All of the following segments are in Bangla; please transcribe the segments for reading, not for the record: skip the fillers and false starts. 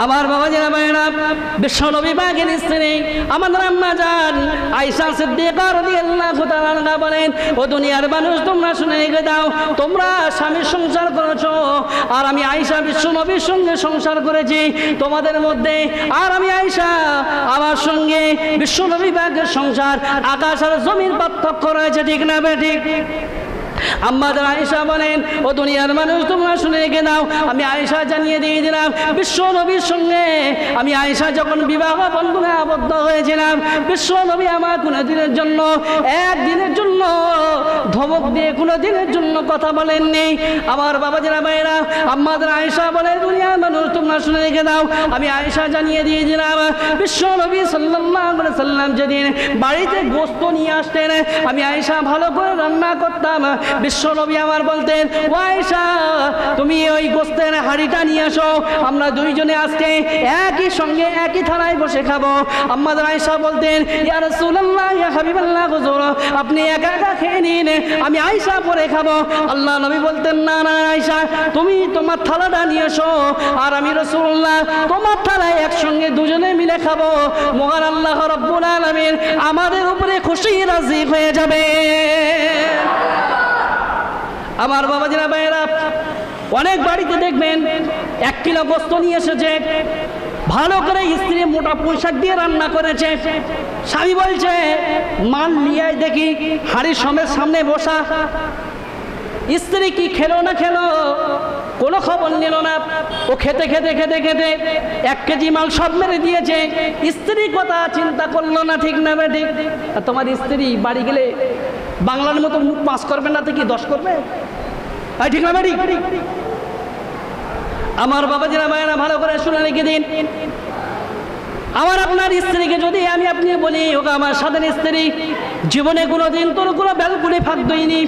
আমার বাবা যারা ভাইরা বিশ্ব নবী পাকের স্ত্রী আমাদের আম্মা জান আয়েশা সিদ্দিকা রাদিয়াল্লাহু তাআলা আনহা বলেন, ও দুনিয়ার মানুষ তোমরা শুনে রেখে দাও, তোমরা স্বামীর সংসার করেছো আর আমি আয়েশা বিশ্ব নবীর সঙ্গে সংসার করেছি তোমাদের মধ্যে, আর আমি আয়েশা আমার সঙ্গে বিশ্ব নবী পাকের সংসার আকাশ আর জমির পার্থক্য রয়েছে, ঠিক না বেঠিক? আম্মা জান আয়েশা বলেন, ও দুনিয়ার মানুষ তোমরা শুনে রেখে দাও, আমি আয়েশা জানিয়ে দিয়ে দিলাম বিশ্ব নবীর সঙ্গে আমি আয়েশা যখন বিবাহ বন্ধনে আবদ্ধ হয়েছিলাম, বিশ্ব নবী আমার কোনো দিনের জন্য একদিনের জন্য ধমক দিয়ে কোনো দিনের জন্য কথা বলেননি। আমার বাবা যারা ভাইরা আম্মা জান আয়েশা বলে, দুনিয়ার মানুষ তোমরা শুনে রেখে দাও, আমি আয়েশা জানিয়ে দিয়ে দিলাম বিশ্ব নবী সাল্লাল্লাহু আলাইহি সাল্লাম যেদিন বাড়িতে গোশত নিয়ে আসতেন আমি আয়েশা ভালো করে রান্না করতাম, বিশ্ব নবী আমার বলতেন, ও আয়েশা তুমি ওই গোশতের হাঁড়িটা নিয়ে আসো, আমরা দুইজনে আজকে একই সঙ্গে একই থালায় বসে খাবো। আম্মা জান আয়েশা বলতেন, ইয়া রাসূলুল্লাহ ইয়া হাবিবাল্লাহ হুজুর আপনি একা একা খেয়ে নিন, আমি আয়েশা পরে খাবো। আল্লাহ নবী বলতেন, না না আয়েশা তুমি তোমার থালাটা নিয়ে এসো আর আমি রাসূলুল্লাহ তোমার থালায় একসঙ্গে দুজনে মিলে খাবো, মহান আল্লাহ রাব্বুল আলামিন আমাদের উপরে খুশি রাজি হয়ে যাবে। আমার বাবা যারা ভাইয়েরা অনেক বাড়িতে দেখবেন 1 কিলো গোশত নিয়ে এসেছে, ভালো করে স্ত্রী মোটা পোশাক দিয়ে রান্না করেছে, স্বামী বলছে মাল নিয়ে দেখি হাঁড়ির সমেত সামনে বসা, স্ত্রী কি খেলো না খেলো কোনো খবর নিল না, ও খেতে খেতে খেতে খেতে 1 কেজি মাল সব মেরে দিয়েছে, স্ত্রী কথা চিন্তা করলো না, ঠিক না বেঠিক? আর তোমার স্ত্রী বাড়ি গেলে বাংলার মতো মুখ 5 করবে না তো কি 10 করবে, ঠিক না বেঠিক? আমার বাবা যারা ভাইরা ভালো করে শুনে রেখে দিন, আমার আপনার স্ত্রীকে যদি আমি আপনি বলি ওকে আমার স্বাধীন স্ত্রী জীবনে কোনোদিন তোর কোনো বেলকুনি ফাঁক দইনি,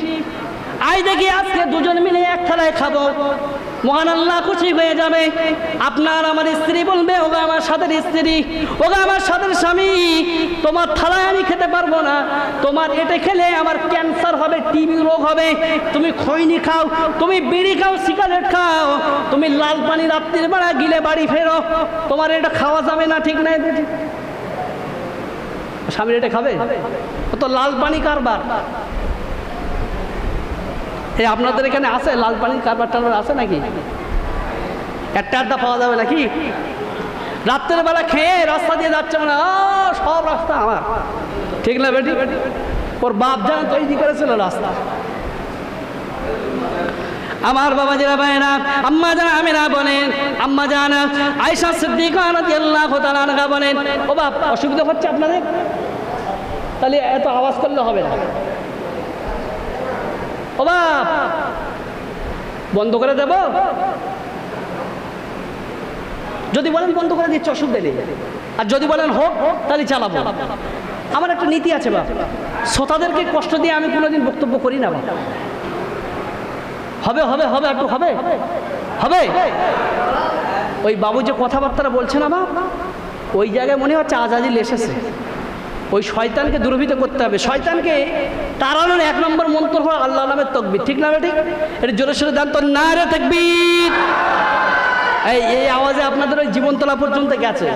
আই দেখি আজকে দুজন মিলে এক থালায় খাবো, মহান আল্লাহ খুশি হয়ে যাবে। আপনার আমার স্ত্রী বলবে, ওগা আমার সাথের স্ত্রী, ওগা আমার সাথের স্বামী, তোমার থালায় আমি খেতে পারবো না, তোমার এটা খেলে আমার ক্যান্সার হবে, টিবি রোগ হবে, তুমি খৈনি খাও, তুমি বিড়ি খাও, সিগারেট খাও, তুমি লাল পানি রাত্রির বেলা গিলে বাড়ি ফেরো, তোমার এটা খাওয়া যাবে না, ঠিক নাই? স্বামীর এটা খাবে? ও তো লাল পানি কারবার। এই আপনাদের এখানে আছে লাল পানির কারবার টারবার আছে নাকি? একটা আড্ডা পাওয়া যাবে নাকি? রাত্রের বেলা খেয়ে রাস্তা দিয়ে যাচ্ছে মানে সব রাস্তা আমার, ঠিক না বেটি? ওর বাপ জানা তৈরি করেছিল রাস্তা। আমার বাবা যারা ভাইরা আম্মা জান আমিনা বলেন, আম্মা জান আয়েশা সিদ্দিকা রাদিয়াল্লাহু তাআলা আনহা বলেন, ও বাপ অসুবিধা হচ্ছে আপনাদের? তাহলে এত আওয়াজ করলে হবে না। ও বাপ বন্ধ করে দেব? যদি বলেন বন্ধ করে দিচ্ছি অসুবিধা নেই, আর যদি বলেন হোক তাহলে চালাবো। আমার একটা নীতি আছে বাপ, শ্রোতাদেরকে কষ্ট দিয়ে আমি কোনোদিন বক্তব্য করি না। হবে হবে হবে একটু হবে হবে। ওই বাবু যে কথাবার্তা বলছে না বাপ, ওই জায়গায় মনে হচ্ছে আজাজিল এসেছে। ওই শয়তানকে দূরভীত করতে হবে, শয়তানকে তাড়ানোর 1 নম্বর মন্ত্র হলো আল্লাহ নামের তাকবীর, ঠিক না ঠিক? এটা জোরে সোরে দেন তো, নারে তাকবীর। এই আওয়াজে আপনাদের ওই জীবনতলা পর্যন্ত গেছে,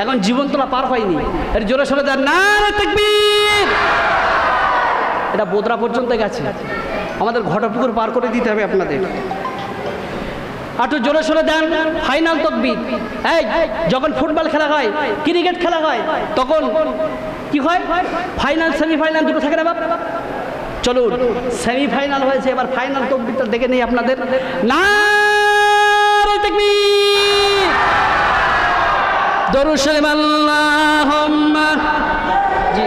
এখন জীবনতলা পার হয়নি, এটা জোরে সোরে দেন নারে তাকবীর। এটা বোদরা পর্যন্ত গেছে, আমাদের ঘটপুকুর পার করে দিতে হবে আপনাদের। একটু জোরে সোরে দেন ফাইনাল তাকবীর। এই যখন ফুটবল খেলা হয়, ক্রিকেট খেলা হয়, তখন কি হয়? ফাইনাল সেমিফাইনাল দুটো থাকে না বাপ? চলুন সেমিফাইনাল হয়েছে, এবার ফাইনাল তাকবীরটা দেখে নেই আপনাদের। নারে তাকবীর, দরুদ শরীফ আল্লাহুম্মা। জি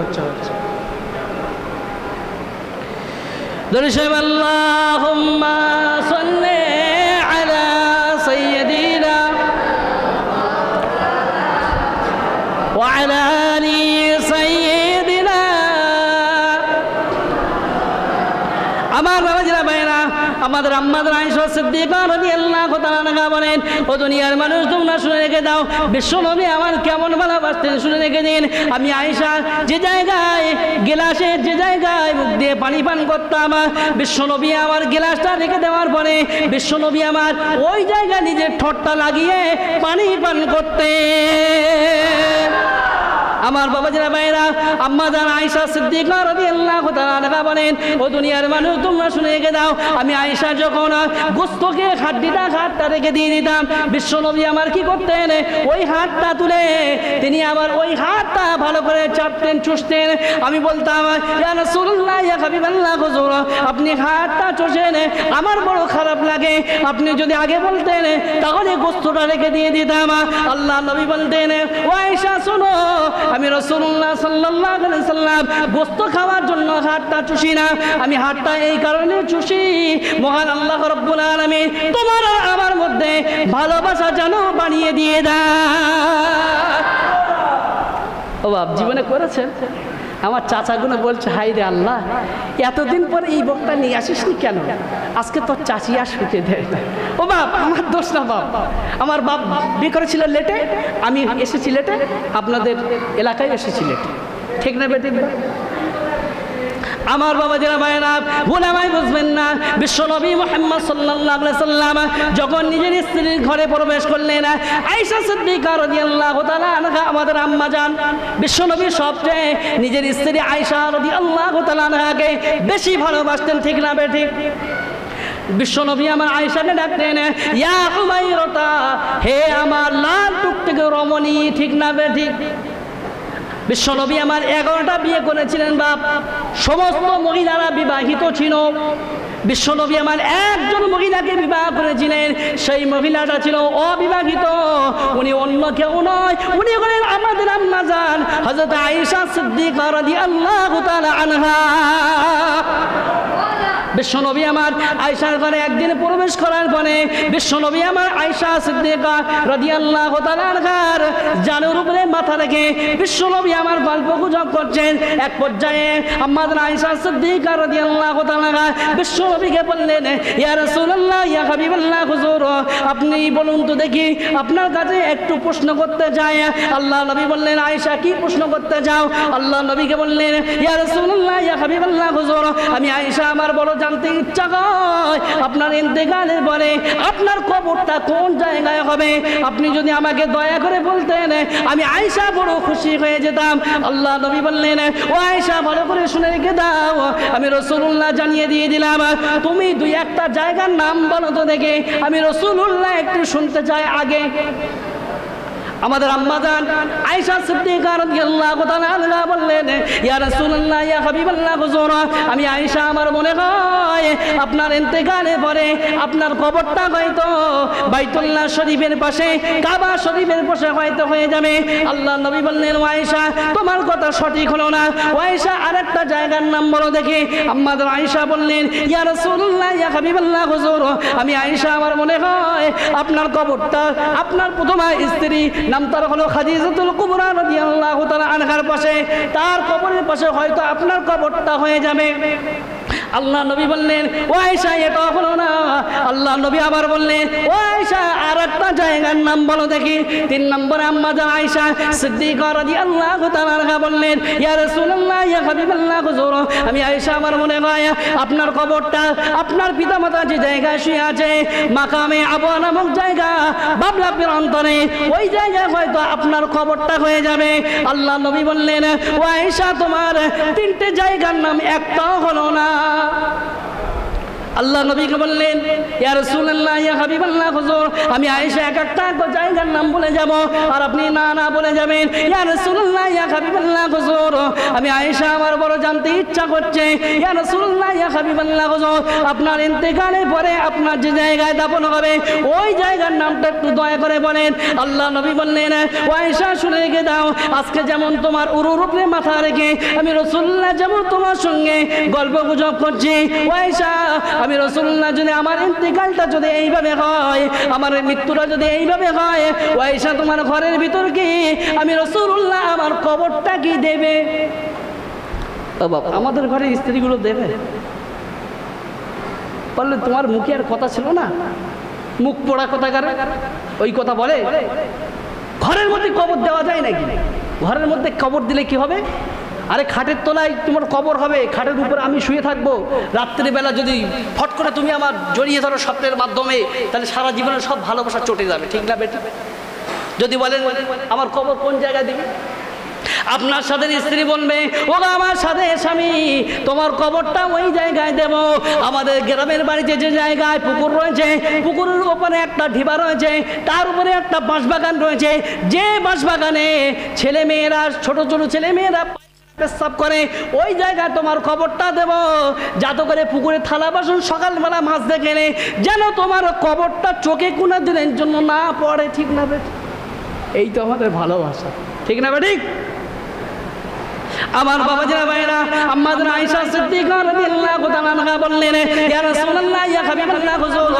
হচ্ছে দরুদ শরীফ আল্লাহুম্মা সাল্লি আলা সাইয়্যিদিনা ওয়া আলা আলি সাইয়্যিদিনা। আমার বাবা যারা ভাইরা, আমার আমাদের আম্মাদের আয়েশা সিদ্দিকা রাদিয়াল্লাহু তাআলা আনহা বলেন, ও দুনিয়ার মানুষ তোমরা শুনে রেখে দাও, বিশ্বনবী আমার কেমন ভালোবাসতেন শুনে রেখে দিন। আমি আয়েশা যে জায়গায় গ্লাসে যে জায়গায় মুখ দিয়ে পানি পান করতাম, বিশ্বনবী আমার গ্লাসটা রেখে দেওয়ার পরে বিশ্বনবী আমার ওই জায়গায় নিজের ঠোঁটটা লাগিয়ে পানি পান করতে। আমার বাবাজিরা ভাইরা, আম্মা জান আয়েশা সিদ্দিকা রাদিয়াল্লাহু তাআলা আনহা বলেন, ও দুনিয়ার মানুষ তোমরা শুনে রেখে দাও, আমি আয়েশা যখন গোস্তকে হাতটা রেখে দিয়ে দিতাম, বিশ্বনবী আমার কি করতেন, ওই হাতটা তুলে তিনি আবার ওই হাতটা ভালো করে চাপতেন, চুষতেন। আমি বলতাম, ইয়া রাসূলুল্লাহ, ইয়া হাবিবাল্লাহ, হুজুর আপনি হাতটা চুষেন, আমার বড় খারাপ লাগে, আপনি যদি আগে বলতেন তাহলে গোস্তটা রেখে দিয়ে দিতাম। আল্লাহ নবী বলতেন, ও আয়েশা শোনো, আমি রাসূলুল্লাহ সাল্লাল্লাহু আলাইহি সাল্লাম গোশত খাওয়ার জন্য হাতটা চুষি না, আমি হাতটা এই কারণে চুষি, মহান আল্লাহ রাব্বুল আলামিন তোমার আর আমার মধ্যে ভালোবাসা যেন বাড়িয়ে দিয়ে দেয়। ও বাপ, জীবনে করেছেন? আমার চাচাগুলো বলছে, হাই রে আল্লাহ, এতদিন পরে এই বক্তা নিয়ে আসিসনি কেন? আজকে তোর চাচি আর শুতে দেয় না। ও বাপ, আমার দোষ না বাপ, আমার বাপ বিয়ে করেছিল লেটে, আমি এসেছি লেটে, আপনাদের এলাকায় এসেছি লেটে, ঠিক না বেটি? আমার বাবা যারা ভাইরা, ভুলামাই বুঝবেন না, বিশ্বনবী মুহাম্মদ সাল্লাল্লাহু আলাইহি সাল্লাম যখন নিজের স্ত্রীর ঘরে প্রবেশ করলেন, আয়েশা সিদ্দিকা রাদিয়াল্লাহু তাআলা আনহা আমাদের আম্মা জান, বিশ্বনবী সবচেয়ে নিজের স্ত্রী আয়েশা রাদিয়াল্লাহু তাআলা আনহাকে বেশি ভালোবাসতেন, ঠিক না বেটি? বিশ্বনবী আমার আয়েশাকে ডাকতেন, ইয়া হুমায়রাতা, হে আমার লাল টুকটুকে রমণী, ঠিক না বেটি? বিশ্বনবী আমার 11টা বিয়ে করেছিলেন বাপ, সমস্ত মহিলারা বিবাহিত ছিল। বিশ্বনবী আমার একজন মহিলাকে বিবাহ করেছিলেন, সেই মহিলাটা ছিল অবিবাহিত, উনি অন্য কেউ নয়, উনি হলেন আমাদের আম্মা জান হযরত আয়েশা সিদ্দিকা রাদিয়াল্লাহু তাআলা আনহা। বিশ্বনবী আমার আয়েশার ঘরে একদিন প্রবেশ করার পরে বিশ্বনবী আমার আয়েশা সিদ্দিকা রাদিয়াল্লাহু তাআলা আনহার জানুর উপরে মাথা রেখে বিশ্বনবী আমার গল্প গুজব করছেন। এক পর্যায়ে আমাদের আয়েশা সিদ্দিকা রাদিয়াল্লাহু তাআলা আনহা বিশ্বনবীকে বললেন, ইয়া রাসূলুল্লাহ, ইয়া হাবিবাল্লাহ, হুজুর আপনি বলুন তো দেখি, আপনার কাছে একটু প্রশ্ন করতে চাই। আল্লাহ নবী বললেন, আয়েশা কি প্রশ্ন করতে চাও? আল্লাহ নবীকে বললেন, ইয়া রাসূলুল্লাহ, ইয়া হাবিবাল্লাহ, হুজুর আমি আয়েশা আমার বড় জানতে ইচ্ছা হয়, আপনার ইন্তেকালের পরে আপনার কবরটা কোন জায়গায় হবে? আপনি যদি আমাকে দয়া করে বলতেন, আমি আয়েশা বড় খুশি হয়ে যেতাম। আল্লাহ নবী বললেন, ও আয়েশা ভালো করে শুনে রেখে দাও, আমি রাসূলুল্লাহ জানিয়ে দিয়ে দিলাম, তুমি দুই একটা জায়গার নাম বলো তো দেখে, আমি রাসূলুল্লাহ একটু শুনতে চাই আগে। আমাদের আম্মা জান আয়েশা সিদ্দিকা রাদিয়াল্লাহু তাআলা আনহা বললেন, ইয়া রাসূলুল্লাহ, ইয়া হাবিবাল্লাহ, হুজুর আমি আয়েশা আমার মনে হয় আপনার ইন্তেকালের পরে আপনার কবরটা হয়তো বাইতুল্লাহ শরীফের পাশে, কাবা শরীফের পাশে হয়তো হয়ে যাবে। আল্লাহ নবী বললেন, ও আয়েশা তোমার কথা সঠিক হলো না, ও আয়েশা আরেকটা জায়গার নাম বলো দেখে। আমাদের আয়েশা বললেন, ইয়া রাসূলুল্লাহ, ইয়া হাবিবাল্লাহ, হুজুর আমি আয়েশা আমার মনে হয় আপনার কবরটা আপনার প্রথম স্ত্রী নাম তার হলো খাদিজাতুল কুবরা রাদিয়াল্লাহু তাআলা আনহার পাশে, তার কবরের পাশে হয়তো আপনার কবরটা হয়ে যাবে। আল্লাহ নবী বললেন, ও আয়েশা এটা হলো না। আল্লাহ নবী আবার বললেন, ও আয়েশা আর একটা জায়গার নাম বলো দেখি। 3 নম্বরে আম্মা জান আয়েশা সিদ্দিকা রাদিয়াল্লাহু তাআলা আনহা বললেন, ইয়া রাসূলুল্লাহ, ইয়া হাবিবাল্লাহ, হুজুর আমি আয়েশা আমার মনে হয় আপনার কবরটা আপনার পিতামাতা যে জায়গায় শুয়ে আছে, মাকামে আবু নামক জায়গা বাবলা প্রান্তরে, ওই জায়গায় হয়তো আপনার কবরটা হয়ে যাবে। আল্লাহ নবী বললেন, ও আয়েশা তোমার 3টে জায়গার নাম একটাও হলো না। আল্লাহ নবীকে বললেন, ইয়া রাসূলুল্লাহ, ইয়া হাবিবাল্লাহ, হুজুর আমি আয়েশা একটা জায়গার নাম বলে যাব আর আপনি না না বলে যাবেন। ইয়া রাসূলুল্লাহ, ইয়া হাবিবাল্লাহ, হুজুর আমি আয়েশা আমার বড় জানতে ইচ্ছা করছে। ইয়া রাসূলুল্লাহ, ইয়া হাবিবাল্লাহ, হুজুর আপনার ইন্তেকালের পরে আপনার যে জায়গায় দাফন হবে ওই জায়গার নামটা একটু দয়া করে বলেন। আল্লাহ নবী বললেন, ও আয়েশা শুনে রেখে দাও, আজকে যেমন তোমার উরুর উপরে মাথা রেখে আমি রাসূলুল্লাহ যেমন তোমার সঙ্গে গল্প গুজব করছি, ও আয়েশা আমি রাসূলুল্লাহ যদি আমার ইন্তেকালটা যদি এইভাবে হয়, আমার মৃত্যুটা যদি এইভাবে হয়, ও আয়েশা তোমার ঘরের ভিতর কি আমি রাসূলুল্লাহ আমার কবরটা কি দেবে? আমাদের ঘরের স্ত্রীগুলো দেবে? বললে তোমার মুখে আর কথা ছিল না, মুখ পোড়া কথা কারে ওই কথা বলে। ঘরের মধ্যে কবর দেওয়া যায় নাকি? ঘরের মধ্যে কবর দিলে কি হবে? আরে খাটের তলায় তোমার কবর হবে, খাটের উপর আমি শুয়ে থাকবো, রাত্রিবেলা যদি ফট করে তুমি আমার জড়িয়ে ধরো স্বপ্নের মাধ্যমে, তাহলে সারা জীবনের সব ভালোবাসা চটে যাবে, ঠিক না বেটা? যদি বলেন আমার কবর কোন জায়গায় দিবে, আপনার সাথে স্ত্রী বলবে ও আমার সাথে স্বামী তোমার কবরটা ওই জায়গায় দেব। আমাদের গ্রামের বাড়িতে যে জায়গায় পুকুর রয়েছে, পুকুরের উপরে একটা ঢিবা রয়েছে, তার উপরে একটা বাঁশবাগান রয়েছে, যে বাঁশবাগানে ছেলে মেয়েরা ছোট ছোট ছেলে মেয়েরা পেশাব করে, ওই জায়গায় তোমার কবরটা দেব, যাতে করে পুকুরে থালা বাসন সকালবেলা মাজতে গেলে যেন তোমার কবরটা চোখে কোনা দিনের জন্য না পড়ে, ঠিক না বেটা? এই তো আমাদের ভালোবাসা, ঠিক না বেঠিক? আমার বাবাজিরা ভাইরা, আমাদের আয়েশা সিদ্দিকা রাদিয়াল্লাহু তাআলা আনহা বললেন, ইয়া রাসূলুল্লাহ, ইয়া হাবিবাল্লাহ, হুজুর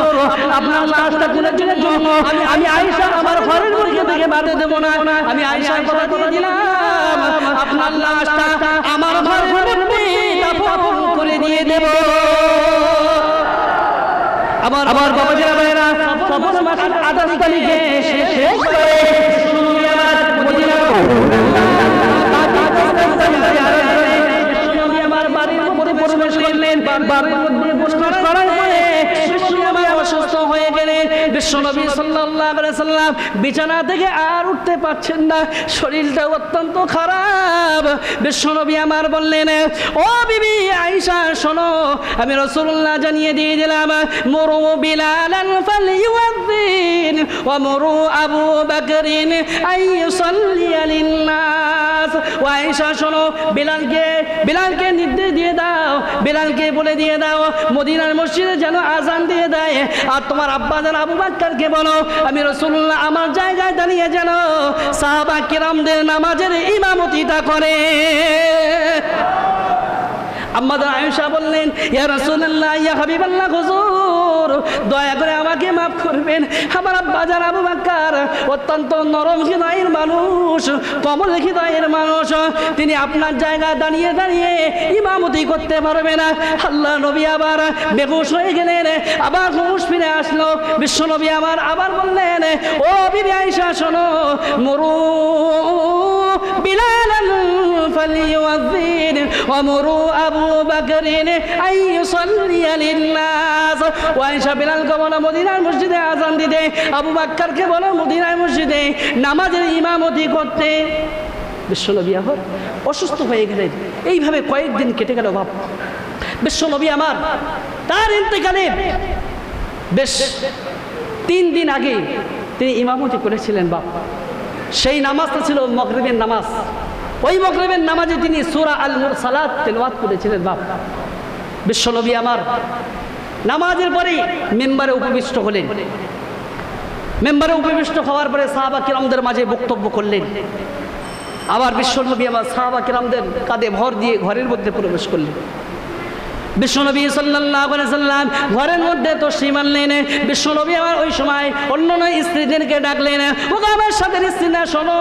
আপনার লাশটা কোনের জন্য আমি আয়েশা আমার ঘরের মধ্যে থেকে বাড়তে দেব না। আমি আয়েশার কথা দিয়ে দিলাম, আপনার লাশটা আমার ঘরের মধ্যে দাফন করে দিয়ে দেব। আমার বাবাজিরা ভাইরা, সফর মাসের 28 তারিখে শেষ করে আমার বাড়ির মধ্যে প্রবেশ করলেন। বাড়ির মধ্যে প্রবেশ করার পরে অসুস্থ হয়ে গেলেন। বিশ্বনবী সাল্লাল্লাহু আলাইহি সাল্লাম বিছানা থেকে আর উঠতে পারছেন না, শরীরটা অত্যন্ত খারাপ। বিশ্বনবী আমার বললেন, ও বিবি আয়েশা শোনো, আমি রাসূলুল্লাহ জানিয়ে দিয়ে দিলাম, মুরু বিলালান ফালইউযাযিন ওয়া মুরু আবু বকরিন আইয়ুসাল্লি লিন-নাস। ও আয়েশা শোনো, বিলালকে নির্দেশ দিয়ে দাও, বিলালকে বলে দিয়ে দাও মদিনার মসজিদে যেন আযান দিয়ে দেয়। আর তোমার আব্বা যেন আবু বকরকে বলো আমি রাসূলুল্লাহ আমার জায়গায় দাঁড়িয়ে যেন সাহাবা কিরামদের নামাজের ইমামতিটা করে। আম্মাজান আয়েশা বললেন, ইয়া রাসূলুল্লাহ, ইয়া হাবিবাল্লাহ, হুজুর দয়া করে আমাকে মাফ করবেন। আমার আব্বাজান আবু বকর অত্যন্ত নরম হৃদয়ের মানুষ, কোমল হৃদয়ের মানুষ, তিনি আপনার জায়গায় দাঁড়িয়ে দাঁড়িয়ে ইমামতি করতে পারবে না। আল্লাহ নবী আবার বেহুশ হয়ে গেলেন, আবার হুঁশ ফিরে আসলো। বিশ্ব নবী আবার বললেন, ও বিবি আয়েশা শোনো, মুরু বিলালান ফালইউযাযিন ওয়া মুরু আবু বকরিন আইয়ুসাল্লি লিন-নাস। ও আয়েশা বিলালকে বলো মদিনার মসজিদে আযান দিতে, আবু বকরকে বলো মদিনার মসজিদে নামাজের ইমামতি করতে। বিশ্বনবী আবার অসুস্থ হয়ে গেলেন। এইভাবে কয়েকদিন কেটে গেল। বাপ বিশ্বনবী আমার তার ইন্তেকালে বেশ 3 দিন আগে তিনি ইমামতি করেছিলেন। বাপ সেই নামাজটা ছিল মাগরিবের নামাজ। ওই মাগরিবের নামাজে তিনি সূরা আল মুরসালাত তেলাওয়াত করেছিলেন। বাপ বিশ্বনবী আমার নামাজের পরে মেম্বারে উপবিষ্ট হলেন। মেম্বারে উপবিষ্ট হওয়ার পরে সাহাবা কিরামদের মাঝে বক্তব্য করলেন। আবার বিশ্বনবী আমার সাহাবা কিরামদের কাঁধে ভর দিয়ে ঘরের মধ্যে প্রবেশ করলেন। বিশ্বনবী সাল্লাল্লাহু আলাইহি সাল্লাম ঘরের মধ্যে তশরিফ আনলেন। বিশ্বনবী আমার ওই সময় অন্যান্য স্ত্রীদেরকে ডাকলেন, ও আমার সাথে স্ত্রীরা শোনো,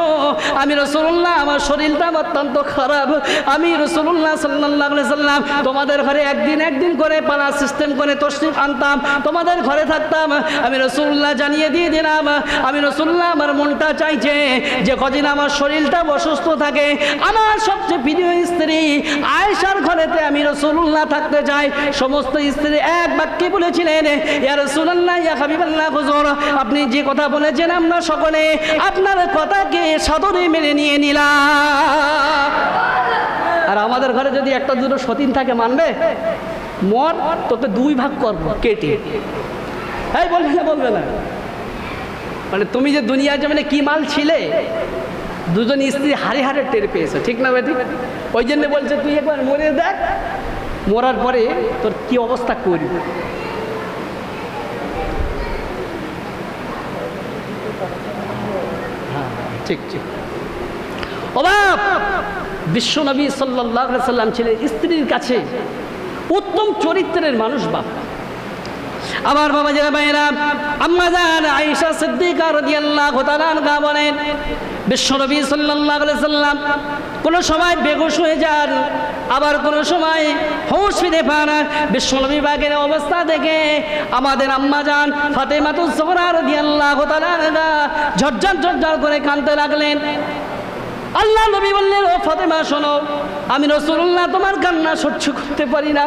আমি রাসূলুল্লাহ আমার শরীরটা অত্যন্ত খারাপ, আমি রাসূলুল্লাহ সাল্লাল্লাহু আলাইহি সাল্লাম তোমাদের ঘরে একদিন করে পালা সিস্টেম করে তশরিফ আনতাম, তোমাদের ঘরে থাকতাম। আমি রাসূলুল্লাহ জানিয়ে দিয়ে দিলাম, আমি রাসূলুল্লাহ আমার মনটা চাইছে যে কদিন আমার শরীরটা অসুস্থ থাকে আমার সবচেয়ে প্রিয় স্ত্রী আয়েশার ঘরেতে আমি রাসূলুল্লাহ থাকতে চাই। সমস্ত স্ত্রী এক বাক্যে বলেছিলেন, ইয়া রাসূলুল্লাহ, ইয়া হাবিবাল্লাহ, হুজুর আপনি যে কথা বলেছেন আমরা সকলে আপনার কথাকে সাদরে মেনে নিয়ে নিলাম। আর আমাদের ঘরে যদি একটা দুটো সতীন থাকে মানবে? মর তোকে 2 ভাগ করবো কেটে। এই বলবে না মানে তুমি যে দুনিয়ার জমিনে কি মাল ছিলে, দুজন স্ত্রী হারে হারে টের পেয়েছে, ঠিক না বেটি? ওই জন্য বলছে তুই একবার মরে দেখ, মরার পরে তোর কি অবস্থা করবি। হ্যাঁ ঠিক ঠিক। অবাক বিশ্বনবী সাল্লাল্লাহু আলাইহি সাল্লাম ছিলেন স্ত্রীর কাছে উত্তম চরিত্রের মানুষ। বাপ আমার বাবা যারা ভাইরা, আম্মা জান আয়েশা সিদ্দিকা রাদিয়াল্লাহু তাআলা আনহা বলেন, বিশ্বনবী সাল্লাল্লাহু আলাইহি সাল্লাম কোন সময় বেহুশ হয়ে যান, আবার কোন সময় হুঁশ ফিরে পান। বিশ্বনবী পাকের অবস্থা দেখে আমাদের আম্মা জান ফাতেমাতুজ জোহরা রাদিয়াল্লাহু তাআলা আনহা ঝরঝর ঝরঝর করে কাঁদতে লাগলেন। আল্লাহ নবী বললেন, ও ফাতেমা শোনো, আমি রাসূলুল্লাহ তোমার কান্না সহ্য করতে পারি না।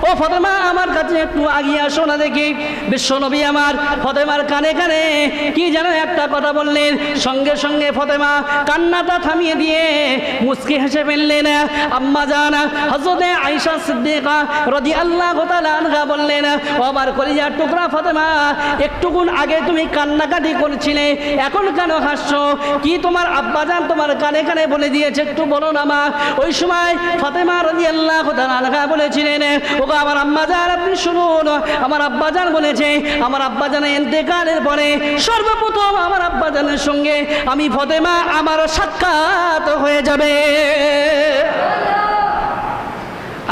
ও ফাতেমা আমার কাছে একটু আগিয়ে আসো না দেখি। বিশ্বনবী আমার ফাতেমার কানে কানে কি যেন একটা কথা বললেন, সঙ্গে সঙ্গে ফাতেমা কান্নাটা থামিয়ে দিয়ে মুচকি হেসে ফেললেন। আম্মা জান হযরতে আয়েশা সিদ্দিকা রাদিয়াল্লাহু তাআলা আনহা বললেন, ও আমার কলিজার টুকরা ফাতেমা, একটুক্ষণ আগে তুমি কান্নাকাটি করছিলে, এখন কেন হাসছো? কি তোমার আব্বাজান তোমার কানে কানে বলে দিয়েছে, একটু বলো না মা। ওই সময় ফাতেমা রাদিয়াল্লাহু তাআলা আনহা বলেছিলেন, ওগো আমার আম্মাজান আপনি শুনুন, আমার আব্বাজান বলেছে, আমার আব্বাজানের ইন্তেকালের পরে সর্বপ্রথম আমার আব্বাজানের সঙ্গে আমি ফাতেমা আমার সাক্ষাৎ হয়ে যাবে।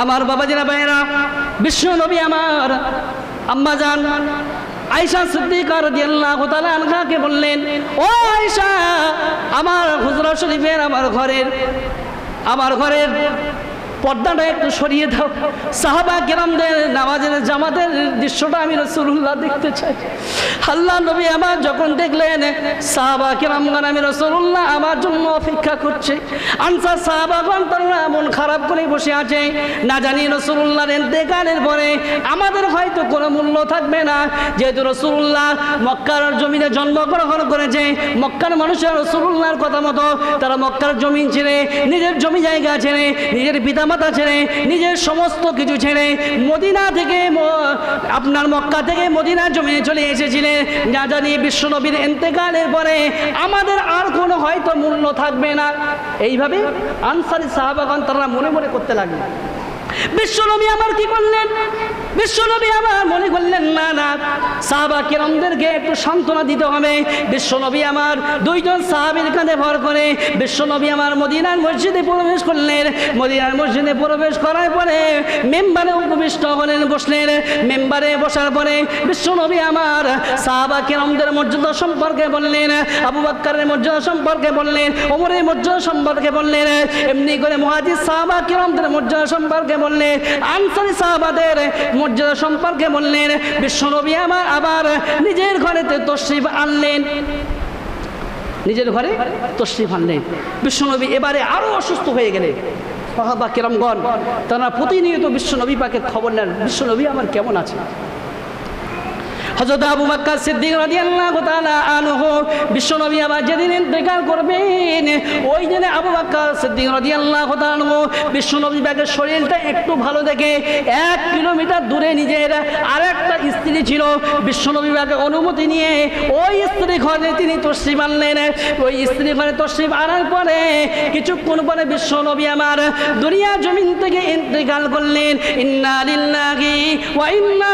আমার বাবাজিরা ভাইরা, বিশ্ব নবী আমার আম্মাজান আয়েশা সিদ্দিকা রাদিয়াল্লাহু তাআলা আনহাকে বললেন, ও আয়েশা, আমার হুজরা শরীফের আমার ঘরের পর্দাটা একটু সরিয়ে দাও। সাহাবা কেরামদের নামাজের জামাতের দৃশ্যটা আমি রাসূলুল্লাহ দেখতে চাই। আল্লাহ নবী আমার যখন দেখলেন সাহাবা কেরামগণ আমি রাসূলুল্লাহ আমার জন্য অপেক্ষা করছে, আনসার সাহাবাগণ তারা মন খারাপ করে বসে আছে, না জানি রাসূলুল্লাহর ইন্তেকালের পরে আমাদের হয়তো কোনো মূল্য থাকবে না, যেহেতু রাসূলুল্লাহ মক্কার জমিনে জন্মগ্রহণ করেছে। মক্কার মানুষের রাসূলুল্লাহর কথা মতো তারা মক্কার জমিন ছেড়ে, নিজের জমি জায়গা ছেড়ে, নিজের পিতা ছেড়ে, নিজের সমস্ত কিছু ছেড়ে মদিনা থেকে আপনার মক্কা থেকে মদিনার জমিনে চলে এসেছিলেন। যা জানি বিশ্বনবীর ইন্তেকালের পরে আমাদের আর কোনো হয়তো মূল্য থাকবে না। এইভাবে আনসারী সাহাবাগণ তারা মনে মনে করতে লাগলেন। বিশ্বনবী আমার কি করলেন? বিশ্বনবী আমার মনে করলেন না না, সাহাবা কেরামদেরকে একটু সান্ত্বনা দিতে হবে। বিশ্বনবী আমার দুইজন সাহাবীর কাঁধে ভর করে বিশ্বনবী আমার মদিনার মসজিদে প্রবেশ করলেন। মদিনার মসজিদে প্রবেশ করার পরে মেম্বারে উপবিষ্ট হলেন, বসলেন। মেম্বারে বসার পরে বিশ্বনবী আমার সাহাবা কেরামদের মর্যাদা সম্পর্কে বললেন, আবু বকরের মর্যাদা সম্পর্কে বললেন, ওমরের মর্যাদা সম্পর্কে বললেন, এমনি করে মুহাজির সাহাবা কেরামদের মর্যাদা সম্পর্কে বললেন, আনসারী সাহাবাদের মর্যাদা সম্পর্কে বললেন। বিশ্বনবী আমার আবার নিজের ঘরেতে তশরিফ আনলেন, নিজের ঘরে তশরিফ আনলেন। বিশ্বনবী এবারে আরো অসুস্থ হয়ে গেলেন। সাহাবা কেরামগণ তারা প্রতিনিয়ত বিশ্বনবী পাকের খবর নেন, বিশ্বনবী আমার কেমন আছে। হযরত আবু বকর সিদ্দিক রাদিয়াল্লাহু তাআলা আনহু বিশ্বনবী আবার যেদিন ইন্তেকাল করবেন, ওই দিনে আবু বকর সিদ্দিক রাদিয়াল্লাহু তাআলা আনহু বিশ্বনবী পাকের শরীরটা একটু ভালো দেখে 1 কিলোমিটার দূরে নিজের আরেকটা স্ত্রী ছিল, বিশ্বনবী পাকের অনুমতি নিয়ে ওই স্ত্রী ঘরে তিনি তশরিফ আনলেন। ওই স্ত্রী ঘরে তশরিফ আনার পরে কিছুক্ষণ পরে বিশ্বনবী আমার দুনিয়া জমিন থেকে ইন্তেকাল করলেন। ইন্না লিল্লাহি ওয়া ইন্না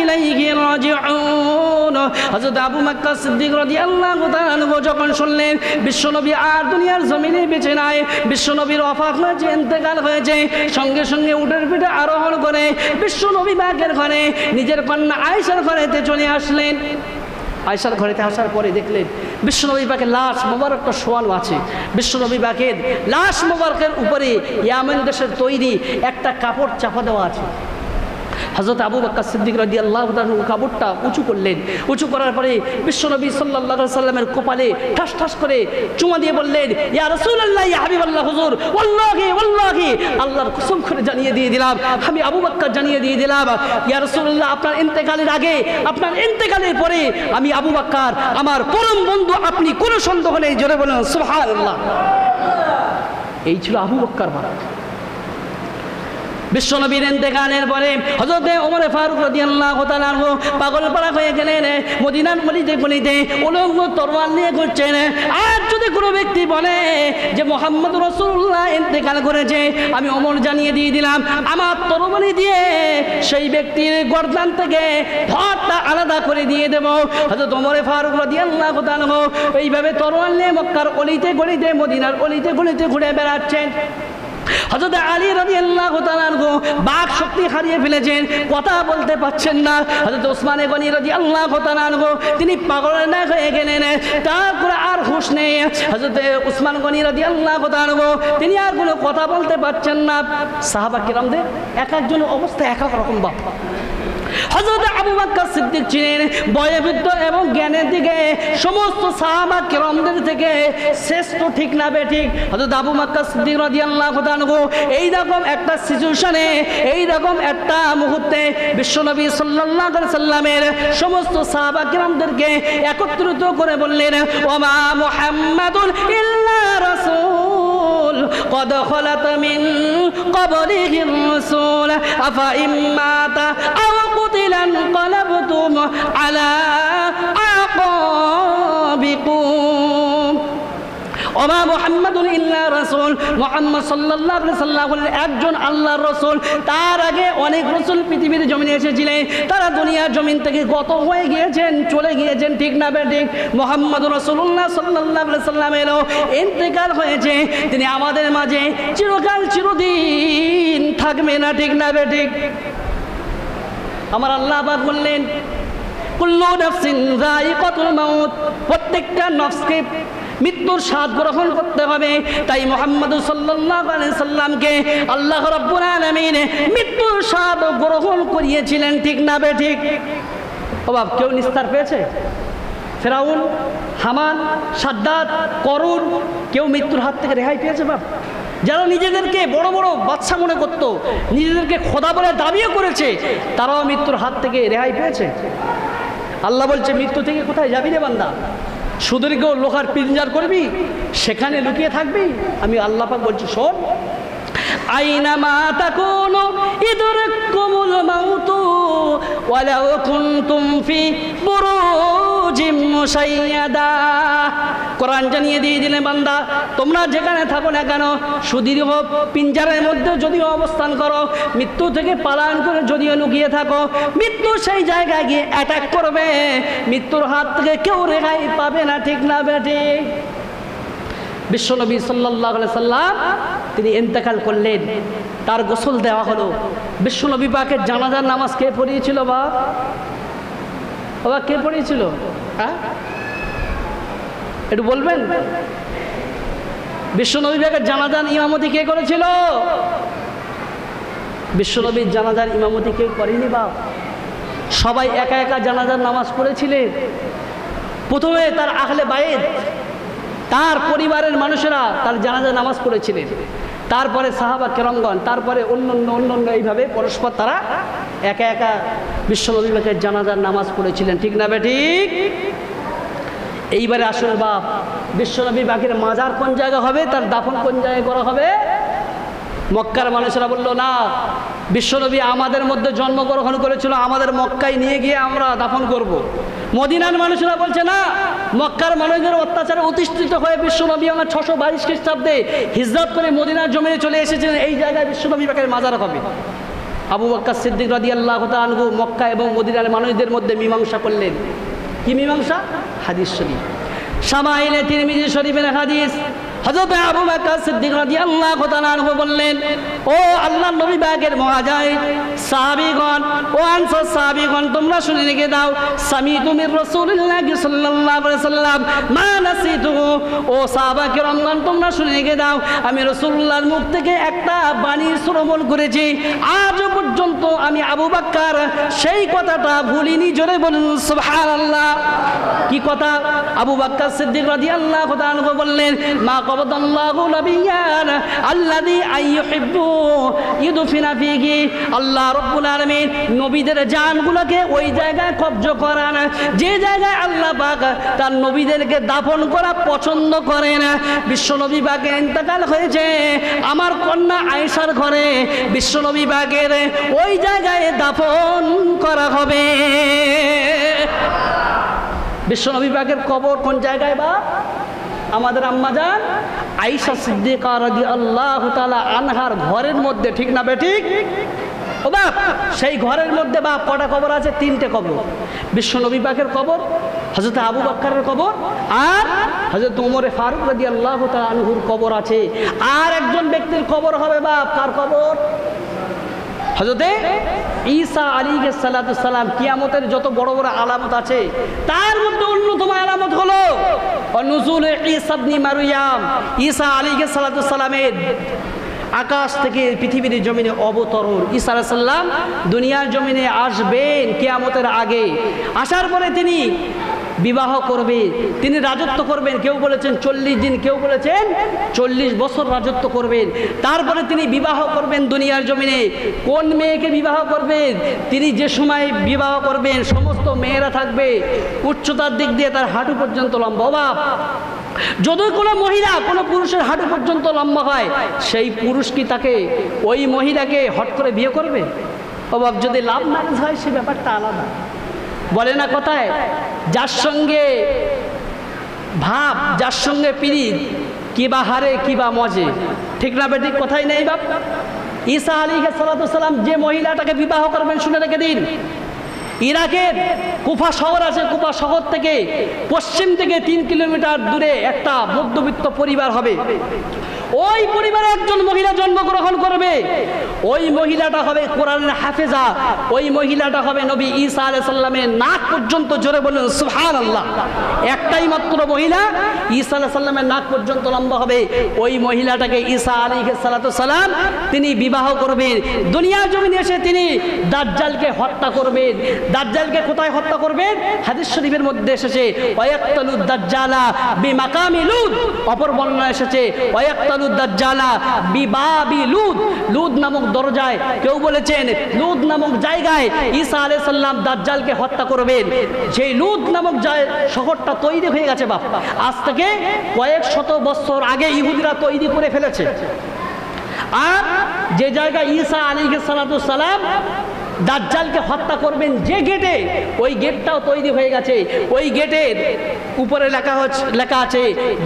ইলাইহি রাজিউন। হযরত আবু বকর সিদ্দিক রাদিয়াল্লাহু তাআলা আনহু যখন শুনলেন বিশ্বনবী আর দুনিয়ার জমিনে বেঁচে নাই, বিশ্বনবীর ওফাত হয়েছে, ইন্তেকাল হয়েছে, সঙ্গে সঙ্গে উটের পিঠে আরোহণ করে বিশ্বনবী পাকের ঘরে নিজের কন্যা আয়েশার ঘরেতে চলে আসলেন। আয়েশার ঘরেতে আসার পরে দেখলেন বিশ্বনবী পাকের লাশ মোবারকটা শোয়ানো আছে। বিশ্বনবী পাকের লাশ মোবারকের উপরে ইয়ামেন দেশের তৈরি একটা কাপড় চাপা দেওয়া আছে। হযরত আবু বকর সিদ্দিক রাদিয়াল্লাহু তাআলা কাপড়টা উঁচু করলেন। উঁচু করার পরে বিশ্বনবী সাল্লাল্লাহু আলাইহি সাল্লামের কপালে ঠাস ঠাস করে চুমা দিয়ে বললেন, ইয়া রাসূলুল্লাহ, ইয়া হাবিবাল্লাহ, হুজুর, ওয়াল্লাহি ওয়াল্লাহি, আল্লাহর কসম করে জানিয়ে দিয়ে দিলাম, আমি আবু বকর জানিয়ে দিয়ে দিলাম, ইয়া রাসূলুল্লাহ, আপনার ইন্তেকালের আগে, আপনার ইন্তেকালের পরে আমি আবু বকর আমার পরম বন্ধু, আপনি কোনো সন্দেহ নেই। জোরে বলেন সুবহানাল্লাহ। এই ছিল আবু বকর বাবা। বিশ্বনবীর ইন্তেকালের পরে হযরত ওমর ফারুক রাদিয়াল্লাহু তাআলা আনহু পাগলপাড়া হয়ে গেলেন। মদিনার গলিতে গলিতে উলঙ্গ তরোয়াল নিয়ে ঘুরছেন। আর যদি কোনো ব্যক্তি বলে যে মুহাম্মদ রাসূলুল্লাহ ইন্তেকাল করেছে, আমি ওমর জানিয়ে দিয়ে দিলাম, আমার তরবারি দিয়ে সেই ব্যক্তির গর্দান থেকে ধড়টা আলাদা করে দিয়ে দেব। হযরত ওমর ফারুক রাদিয়াল্লাহু তাআলা আনহু এইভাবে তরোয়াল নিয়ে মক্কার গলিতে গলিতে, মদিনার গলিতে গলিতে ঘুরে বেড়াচ্ছেন। হযরত আলী রাদিয়াল্লাহু তাআলা আনহু বাক শক্তি হারিয়ে ফেলেছেন, কথা বলতে পারছেন না। হযরত ওসমান গনি রাদিয়াল্লাহু তাআলা আনহু তিনি পাগলের ন্যায় হয়ে গেলেন, তারপরে আর হুঁশ নেই। হযরত ওসমান গনি রাদিয়াল্লাহু তাআলা আনহু তিনি আর কোনো কথা বলতে পারছেন না। সাহাবা কিরামদের এক একজনের অবস্থা এক এক রকম। বাপ হযরত আবু বকর সিদ্দিক ছিলেন বয়োবৃদ্ধ এবং জ্ঞানের দিকে সমস্ত সাহাবা কিরামদের থেকে শ্রেষ্ঠ, ঠিক না বেঠিক? হযরত আবু বকর সিদ্দিক রাদিয়াল্লাহু তাআলা আনহু এই রকম একটা সিচুয়েশনে, এই রকম একটা মুহূর্তে বিশ্বনবী সাল্লাল্লাহু আলাইহি সাল্লামের সমস্ত সাহাবা কিরামদেরকে একত্রিত করে বললেন, ওয়া মা মুহাম্মাদুন ইল্লা রাসূল قد خلت من قبله الرسول أفإن مات أو قتل انقلبتم على أعقابكم ওমা মুহাম্মাদুন ইল্লা রাসূল, মুহাম্মদ সাল্লাল্লাহু আলাইহি সাল্লাম একজন আল্লাহর রাসূল। তার আগে অনেক রাসূল পৃথিবীর জমিনে এসেছিলেন, তারা দুনিয়ার জমিন থেকে গত হয়ে গিয়েছেন, চলে গিয়েছেন, ঠিক না বেঠিক? মুহাম্মদুর রাসূলুল্লাহ সাল্লাল্লাহু আলাইহি সাল্লামেরও ইন্তেকাল হয়েছে, তিনি আমাদের মাঝে চিরকাল চিরদিন থাকবে না, ঠিক না বেঠিক? আমার আল্লাহ পাক বললেন, কুল্লু নাফসিন যায়িকাতুল মাউত, প্রত্যেকটা নফসকে মৃত্যুর স্বাদ গ্রহণ করতে হবে। তাই মুহাম্মদ সাল্লাল্লাহু আলাইহি সাল্লামকে আল্লাহ রাব্বুল আলামিন মৃত্যুর স্বাদ গ্রহণ করিয়েছিলেন, ঠিক না বেঠিক? ও বাপ, কেউ নিস্তার পেয়েছে? ফেরাউন, হামান, সাদ্দাত, করুন, কেউ মৃত্যুর হাত থেকে রেহাই পেয়েছে? বাপ, যারা নিজেদেরকে বড় বড় বাদশা মনে করত, নিজেদেরকে খোদা বলে দাবিও করেছে, তারাও মৃত্যুর হাত থেকে রেহাই পেয়েছে? আল্লাহ বলছে, মৃত্যু থেকে কোথায় যাবি রে বান্দা? সুদীর্ঘ লোহার পিঞ্জার করবি, সেখানে লুকিয়ে থাকবি? আমি আল্লাহ পাক বলছি, শোন, আইনামা তাকুনু ইদরিকুমুল মাউতু ওয়ালাউ কুনতুম ফি বুরুজিম মুশাইয়াদা। কোরআন জানিয়ে দিয়ে দিলেন, বান্দা তোমরা যেখানে থাকো না কেন, সুদীর্ঘ পিঞ্জারের মধ্যে যদিও অবস্থান করো, মৃত্যু থেকে পালায়ন করে যদিও লুকিয়ে থাকো, মৃত্যু সেই জায়গায় গিয়ে অ্যাটাক করবে, মৃত্যুর হাত থেকে কেউ রেহাই পাবে না, ঠিক না বেঠিক? বিশ্বনবী সাল্লাল্লাহু আলাইহি সাল্লাম তিনি ইন্তেকাল করলেন, তার গোসল দেওয়া হলো। বিশ্বনবী পাকের জানাজার নামাজ কে পড়িয়েছিল? বাবা কে পড়িয়েছিল? হ্যাঁ, একটু বলবেন? বিশ্বনবী পাকের জানাজার ইমামতি কে করেছিল? বিশ্বনবীর জানাজার ইমামতি কেউ করেনি। বাপ, সবাই একা একা জানাজার নামাজ পড়েছিলেন। প্রথমে তার আহলে বায়েত, তার পরিবারের মানুষেরা তার জানাজা নামাজ পড়েছিলেন, তারপরে সাহাবা কেরামগণ, তারপরে অন্য এইভাবে পরস্পর তারা একা একা বিশ্বনবী পাকের জানাজার নামাজ পড়েছিলেন, ঠিক না বেঠিক? এইবারে আসলে বাপ, বিশ্বনবী পাকের মাজার কোন জায়গা হবে, তার দাফন কোন জায়গায় করা হবে? মক্কার মানুষেরা বলল, না, বিশ্বনবী আমাদের মধ্যে জন্মগ্রহণ করেছিল, আমাদের মক্কায় নিয়ে গিয়ে আমরা দাফন করব। মদিনার মানুষেরা বলছে, না, মক্কার মানুষদের অত্যাচারে অতিষ্ঠিত হয়ে বিশ্বনবী আমার 622 খ্রিস্টাব্দে হিজরত করে মদিনার জমিনে চলে এসেছিলেন, এই জায়গায় বিশ্বনবী পাকের মাজার হবে। আবু বকর সিদ্দিক রাদিয়াল্লাহু তাআলা আনহু মক্কা এবং মদিনার মানুষদের মধ্যে মীমাংসা করলেন। কি মীমাংসা? হাদিস শরীফ, শামাইলে তিরমিজি শরীফের হাদিস। হযরত আবু বকর সিদ্দিক রাদিয়াল্লাহু তাআলা আনহু বললেন, ও আল্লাহর নবী পাকের মুহাজির সাহাবীগণ, ও আনসার সাহাবীগণ, তোমরা শুনে রেখে দাও, সামিতু মির রাসূলিল্লাহি সাল্লাল্লাহু আলাইহি সাল্লাম মা নাসিতু। ও সাহাবা কিরামগণ, তোমরা শুনে রেখে দাও, আমি রাসূলুল্লাহর মুখ থেকে একটা বাণী শ্রবণ করেছি, আজ পর্যন্ত আমি আবু বকর সেই কথাটা ভুলিনি। জোরে বলুন সুবহানাল্লাহ। কি কথা? আবু বকর সিদ্দিক রাদিয়াল্লাহু তাআলা আনহু বললেন, মা কবদাল্লাহু নাবিয়ান আল্লাযী আইয়ুহিব্বু ইউদফিনা ফিহি। আল্লাহ রাব্বুল আলামিন নবীদের জানগুলোকে ওই জায়গায় কবজ করান যে জায়গায় আল্লাহ পাক তার নবীদেরকে দাফন করা পছন্দ করেন। বিশ্বনবী পাকের ইন্তেকাল হয়েছে আমার কন্যা আয়েশার ঘরে, বিশ্বনবী পাকের ওই জায়গায় দাফন করা হবে। বিশ্বনবী পাকের কবর কোন জায়গায়? বা আমাদের আম্মাজান আয়েশা সিদ্দিকা রাদিয়াল্লাহু তাআলা আনহার ঘরের মধ্যে, ঠিক না বেঠিক? ও ও বাপ, সেই ঘরের মধ্যে বাপ কটা কবর আছে? 3টে কবর। বিশ্বনবী পাকের কবর, হযরত আবু বকরের কবর, আর হযরত ওমর ফারুক রাদিয়াল্লাহু তাআলা আনহুর কবর আছে। আর একজন ব্যক্তির কবর হবে বাপ, কার কবর? হযরতে ঈসা আলাইহিস সালাতু সালাম। কিয়ামতের যত বড় বড় আলামত আছে তার মধ্যে অন্যতম আলামত হলো নুজুল ঈসা ইবনে মারইয়াম। ঈসা আলাইহিস সালাতু সালামের আকাশ থেকে পৃথিবীর জমিনে অবতরণ। ঈসা আলাইহিস সালাম দুনিয়ার জমিনে আসবেন কিয়ামতের আগে। আসার পরে তিনি বিবাহ করবে, তিনি রাজত্ব করবেন। কেউ বলেছেন 40 দিন, কেউ বলেছেন 40 বছর রাজত্ব করবেন। তারপরে তিনি বিবাহ করবেন দুনিয়ার জমিনে। কোন মেয়েকে বিবাহ করবেন? তিনি যে সময় বিবাহ করবেন সমস্ত মেয়েরা থাকবে উচ্চতার দিক দিয়ে তার হাঁটু পর্যন্ত লম্বা। অবাক, যদি কোনো মহিলা কোনো পুরুষের হাঁটু পর্যন্ত লম্বা হয়, সেই পুরুষ কি তাকে, ওই মহিলাকে হট করে বিয়ে করবে? অবাক, যদি লাভ ম্যারেজ হয় সে ব্যাপারটা আলাদা। বলে না কথায়, যার সঙ্গে ভাব, যার সঙ্গে পিরিত, কিবা হারে কিবা মজে, ঠিক না বেঠিক? কথাই নেই বাপ। ঈসা আলাইহিস সালাতু সালাম যে মহিলাটাকে বিবাহ করবেন, শুনে রেখে দিন, ইরাকের কুফা শহর আছে, কুফা শহর থেকে পশ্চিম থেকে 3 কিলোমিটার দূরে একটা মধ্যবিত্ত পরিবার হবে। ওই পরিবারে একজন মহিলা জন্মগ্রহণ করবে। ওই মহিলাটা হবে কোরআনের হাফেজা। ওই মহিলাটা হবে নবী ঈসা আলাইহিস সালামের নাক পর্যন্ত, জোরে বলুন সুবহানাল্লাহ। একটাই মাত্র মহিলা ঈসা আলাইহিস সালামের নাক পর্যন্ত লম্বা হবে। ওই মহিলাটাকে ঈসা আলাইহিস সালাতু সালাম তিনি বিবাহ করবেন। দুনিয়ার জমিনে এসে তিনি দাজ্জালকে হত্যা করবেন। দাজ্জালকে কোথায় হত্যা করবেন? হাদিস শরীফের মধ্যে এসেছে ওয়ায়াকতালুদ দাজ্জালা বিমাকামি লুদ। অপর বর্ণনা এসেছে ওয়ায়াকতালুদ দাজ্জালা বিবাবি লুদ। লুদ নামক দরজায়, কেউ বলেছেন লুদ নামক জায়গায় ঈসা আলাইহিস সালাম দাজ্জালকে হত্যা করবেন। সেই লুদ নামক শহরটা তৈরি হয়ে গেছে বাপ, আজ থেকে কয়েক শত বছর আগে ইহুদিরা তৈরি করে ফেলেছে। আর যে জায়গায় ঈসা আলাইহিস সালাতু সালাম দাজ্জালকে হত্যা করবেন, যে গেটে, ওই গেটটাও তৈরি হয়ে গেছে। ওই গেটের উপরে লেখা আছে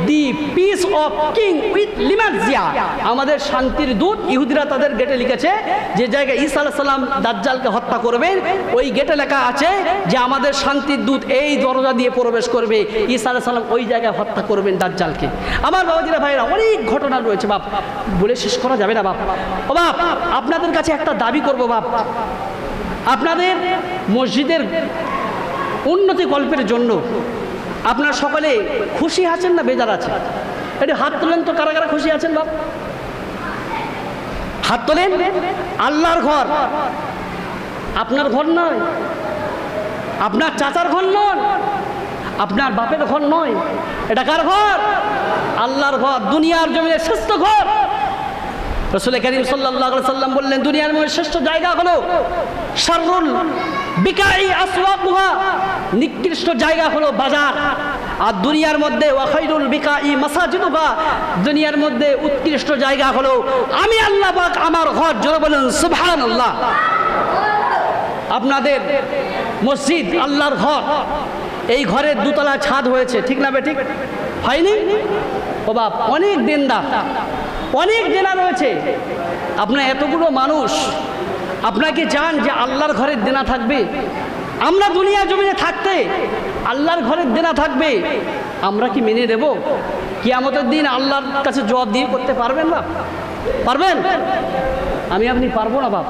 দি পিস অফ কিং উইথ লিমাজিয়া, আমাদের শান্তির দূত। ইহুদিরা তাদের গেটে লিখেছে যে জায়গায় ঈসা আলাইহিস সালাম দাজ্জালকে হত্যা করবেন, ওই গেটে লেখা আছে যে আমাদের শান্তির দূত এই দরজা দিয়ে প্রবেশ করবে। ঈসা আলাইহিস সালাম ওই জায়গায় হত্যা করবেন দাজ্জালকে। আমার বাবাজিরা ভাইরা, অনেক ঘটনা রয়েছে বাপ, বলে শেষ করা যাবে না বাপ। ও বাপ, আপনাদের কাছে একটা দাবি করব বাপ, আপনাদের মসজিদের উন্নতি কল্পের জন্য আপনারা সকলে খুশি আছেন না বেজার আছেন? একটু হাত তোলেন তো, কারা কারা খুশি আছেন বাপ? হাত তোলেন। আল্লাহর ঘর আপনার ঘর নয়, আপনার চাচার ঘর নয়, আপনার বাপের ঘর নয়, এটা কার ঘর? আল্লাহর ঘর। দুনিয়ার জমিনে শ্রেষ্ঠ ঘর। রাসূল কারীম সাল্লাল্লাহু আলাইহি সাল্লাম বললেন, দুনিয়ার মধ্যে শ্রেষ্ঠ জায়গা হলো শাররুল বিকাই আসওয়াকুহা, নিকৃষ্ট জায়গা হলো বাজার। আর দুনিয়ার মধ্যে ওয়া খায়রুল বিকাই মাসাজিদুহা, দুনিয়ার মধ্যে উৎকৃষ্ট জায়গা হলো আমি আল্লাহ পাক আমার ঘর। জোরে বলেন সুবহানাল্লাহ। আপনাদের মসজিদ আল্লাহর ঘর, এই ঘরের দুতলা ছাদ হয়েছে, ঠিক না বেঠিক? হয়নি? ও বাপ, অনেক দেনদার, অনেক দেনা রয়েছে। আপনার এতগুলো মানুষ, আপনাকে চান যে আল্লাহর ঘরের দেনা থাকবে? আমরা দুনিয়া জমিনে থাকতে আল্লাহর ঘরের দেনা থাকবে, আমরা কি মেনে নেব? কিয়ামতের দিন আল্লাহর কাছে জবাব দিয়ে করতে পারবেন বাপ? পারবেন? আমি আপনি পারবো না বাপ।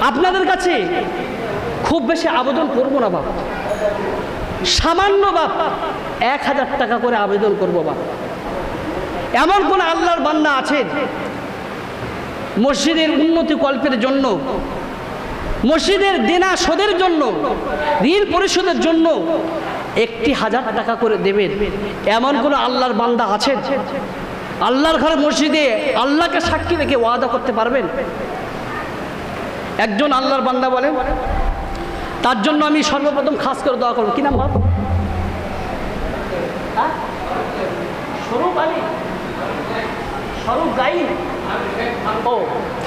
আপনাদের কাছে খুব বেশি আবেদন করবো না বাপ, সামান্য বাপ 1000 টাকা করে আবেদন করবো বাপ। এমন কোন আল্লাহর বান্দা আছেন মসজিদের উন্নতি কল্পের জন্য, মসজিদের দেনা শোধের জন্য, ঋণ পরিশোধের জন্য 1000 টাকা করে দেবেন, এমন কোন আল্লাহর বান্দা আছেন? আল্লাহর ঘরে মসজিদে আল্লাহকে সাক্ষী রেখে ওয়াদা করতে পারবেন? একজন আল্লাহর বান্দা বলেন, তার জন্য আমি সর্বপ্রথম খাস করে দোয়া করব। কি নাম বাপ?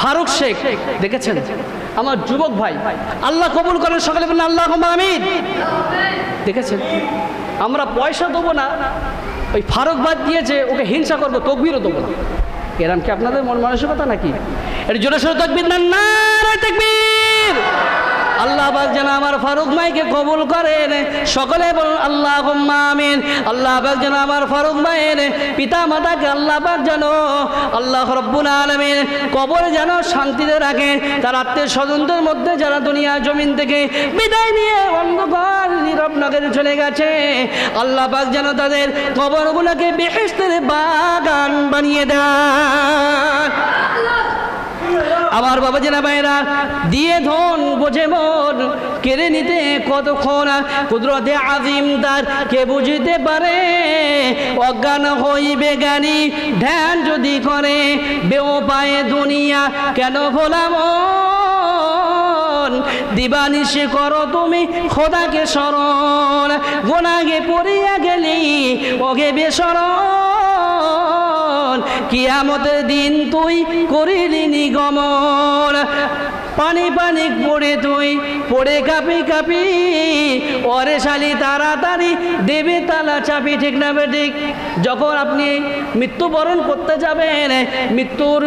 ফারুক শেখ। দেখেছেন আমার যুবক ভাই, আল্লাহ কবুল করেন সকলে বলেন আল্লাহুম্মা আমিন। দেখেছেন, আমরা পয়সা দেবো না, ওই ফারুক বাদ দিয়েছে, ওকে হিংসা করবো, তকবীরও দেবো না। এরম কি আপনাদের মন মানসিকতা নাকি? এটা জোরে সোরে তাকবীর না, নারে আল্লাহ পাক যেন আমার ফারুক ভাইকে কবুল করেন, সকলে বলুন আল্লাহুম্মা আমিন। আল্লাহ পাক যেন আমার ফারুক ভাইয়ের পিতা মাতাকে আল্লাহ পাক যেন আল্লাহ রাব্বুল আলামিন কবরে যেন শান্তিতে রাখে, তার আত্মীয় স্বজনদের মধ্যে যারা দুনিয়া জমিন থেকে বিদায় নিয়ে অন্ধকার নীরব নগরে চলে গেছে, আল্লাহ পাক যেন তাদের কবরগুলোকে বেহেশতের বাগান বানিয়ে দেন। আমার বাবা জেনা ভাইরা, দিয়ে ধন বোঝে মন, কেড়ে নিতে কতক্ষণ, কুদরতে আজিম তার কে বুঝিতে পারে, অজ্ঞান হইবে জ্ঞানী ধ্যান যদি করে, বেউপায়ে দুনিয়া কেন ভোলাম, দিবানিশে করো তুমি খোদাকে স্মরণ, গোনাগে পড়িয়া গেলি ওগে বেসরণ, কিয়ামতের দিন তুই করিলি নিগমন, পানি পানি পড়ে তুই পড়ে কাঁপি কাঁপি, ওরে শালি তাড়াতাড়ি দেবে তালা চাপি, ঠিক না ঠিক? যখন আপনি মৃত্যুবরণ করতে যাবেন, মৃত্যুর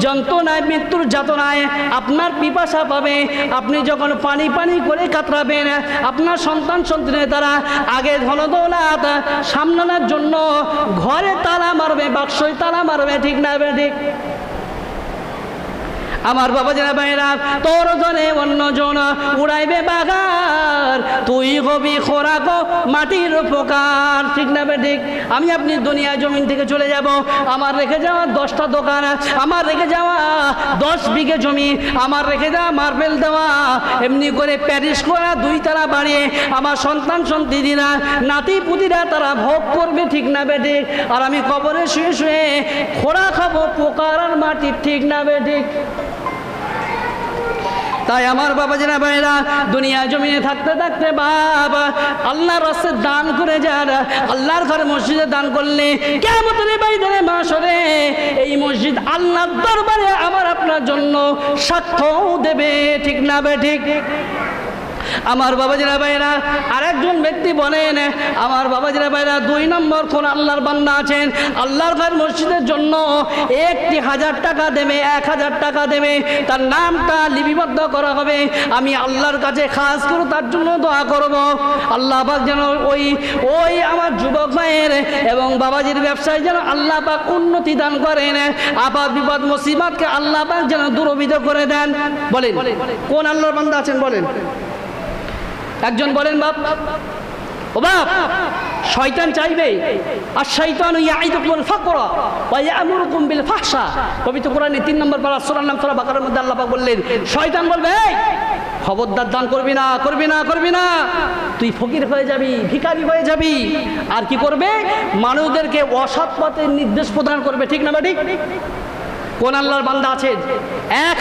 যন্ত্রণায় মৃত্যুর যাতনায় আপনার পিপাসা পাবে, আপনি যখন পানি পানি করে কাতরাবেন, আপনার সন্তান সন্তানে তারা আগে ধনদৌলত সামলানোর জন্য ঘরে তালা মারবে, বাক্সয় তালা মারবে, ঠিক না ঠিক? আমার বাবা জানা ভাইরা, তোর জনে অন্যজন উড়াইবে বাগার, তুই হবি খোরাক মাটির উপকার, ঠিক না ঠিক? আমি আপনি দুনিয়া জমিন থেকে চলে যাব, আমার রেখে যাওয়া 10টা দোকান, আমার রেখে যাওয়া 10 বিঘে জমি, আমার রেখে যাওয়া মার্বেল দেওয়া, এমনি করে প্যারিস করা 2 তালা বাড়িয়ে আমার সন্তান সন্ততিরা নাতি পুতিরা তারা ভোগ করবে, ঠিক না ঠিক? আর আমি কবরে শুয়ে শুয়ে খোরা খাবো পোকার আর মাটির, ঠিক না ঠিক? তাই আমার বাবা জেনা ভাইরা, দুনিয়া জমিনে থাকতে থাকতে বাবা আল্লাহর রাস্তায় দান করে যান, আল্লাহর ঘরে মসজিদে দান করলে কিয়ামতের ময়দানে মাশরে এই মসজিদ আল্লাহর দরবারে আমার আপনার জন্য সাক্ষ্য দেবে, ঠিক না ঠিক? আমার বাবা জেনা ভাইরা, আরেকজন ব্যক্তি বলেন, আমার বাবা জেনা ভাইরা 2 নম্বর কোন আল্লাহর বান্দা আছেন, আল্লাহর ঘর মসজিদের জন্য 1000 টাকা দেবে, 1000 টাকা দেবে, তার নামটা লিপিবদ্ধ করা হবে, আমি আল্লাহর কাছে খাস করে তার জন্য দোয়া করব, আল্লাহ পাক যেন ওই আমার যুবক ভাইয়ের এবং বাবাজির ব্যবসায় যেন আল্লাহ পাক উন্নতি দান করেন, আপাত বিপদ মুসিবতকে আল্লাহ পাক যেন দূরীভূত করে দেন। বলেন কোন আল্লাহর বান্দা আছেন, বলেন একজন বলেন। বাপ ও বাপ, শয়তান চাইবে, আর শয়তানু ইয়াইদুকুমুল ফাকরা ওয়া ইয়া'মুরুকুম বিল ফাহশা, পবিত্র কোরআনে 3 নম্বর পারা সূরার নাম সূরা বাকারার মধ্যে আল্লাহ পাক বললেন, শয়তান বলবে এই খবরদার দান করবি না, করবি না, করবি না, তুই ফকির হয়ে যাবি, ভিখারি হয়ে যাবি, আর কি করবে, মানুষদেরকে অসৎ পথের নির্দেশ প্রদান করবে, ঠিক না ঠিক? কোন আল্লাহর বান্দা আছেন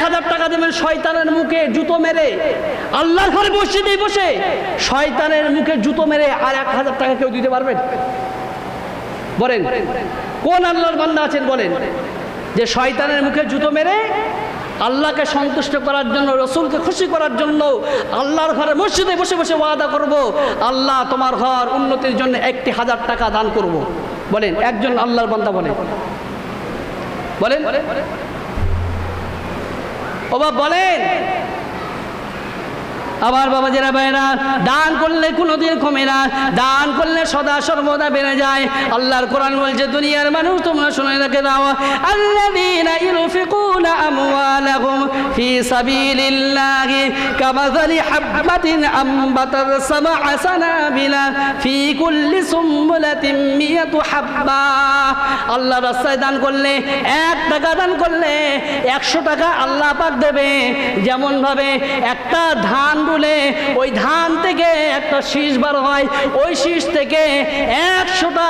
1000 টাকা দেবেন শয়তানের মুখে জুতো মেরে, আল্লাহর ঘরে মসজিদে বসে শয়তানের মুখে জুতো মেরে, আর 1000 টাকা কেউ দিতে পারবেন? বলেন কোন আল্লাহর বান্দা আছেন বলেন, যে শয়তানের মুখে জুতো মেরে আল্লাহকে সন্তুষ্ট করার জন্য, রসুলকে খুশি করার জন্য আল্লাহর ঘরে মসজিদে বসে বসে ওয়াদা করব, আল্লাহ তোমার ঘর উন্নতির জন্য 1000 টাকা দান করব। বলেন একজন আল্লাহর বান্দা বলেন, বলেন ও বাবা বলেন। আমার বাবা যারা ভাইরা, দান করলে কোনোদিন কমে না, দান করলে সদা সর্বদা বেড়ে যায়। আল্লাহর কোরআন বলছে, দুনিয়ার মানুষ তোমরা শুনে রেখে দাও, আল্লাযীনা ইউনফিকুনা আমওয়ালাহুম ফি সাবিলিল্লাহি কামাসালি হাববাতিন আমবাতাত সাবআ সানাবিলা ফি কুল্লি সুম্বুলাতিন মিয়াতু হাব্বা। আল্লাহর রাস্তায় দান করলে, 1 টাকা দান করলে 100 টাকা আল্লাহ পাক দেবে। যেমন ভাবে একটা ধান বলে ওই ধান থেকে একটা শীষ বার হয়, ওই শীষ থেকে 100টা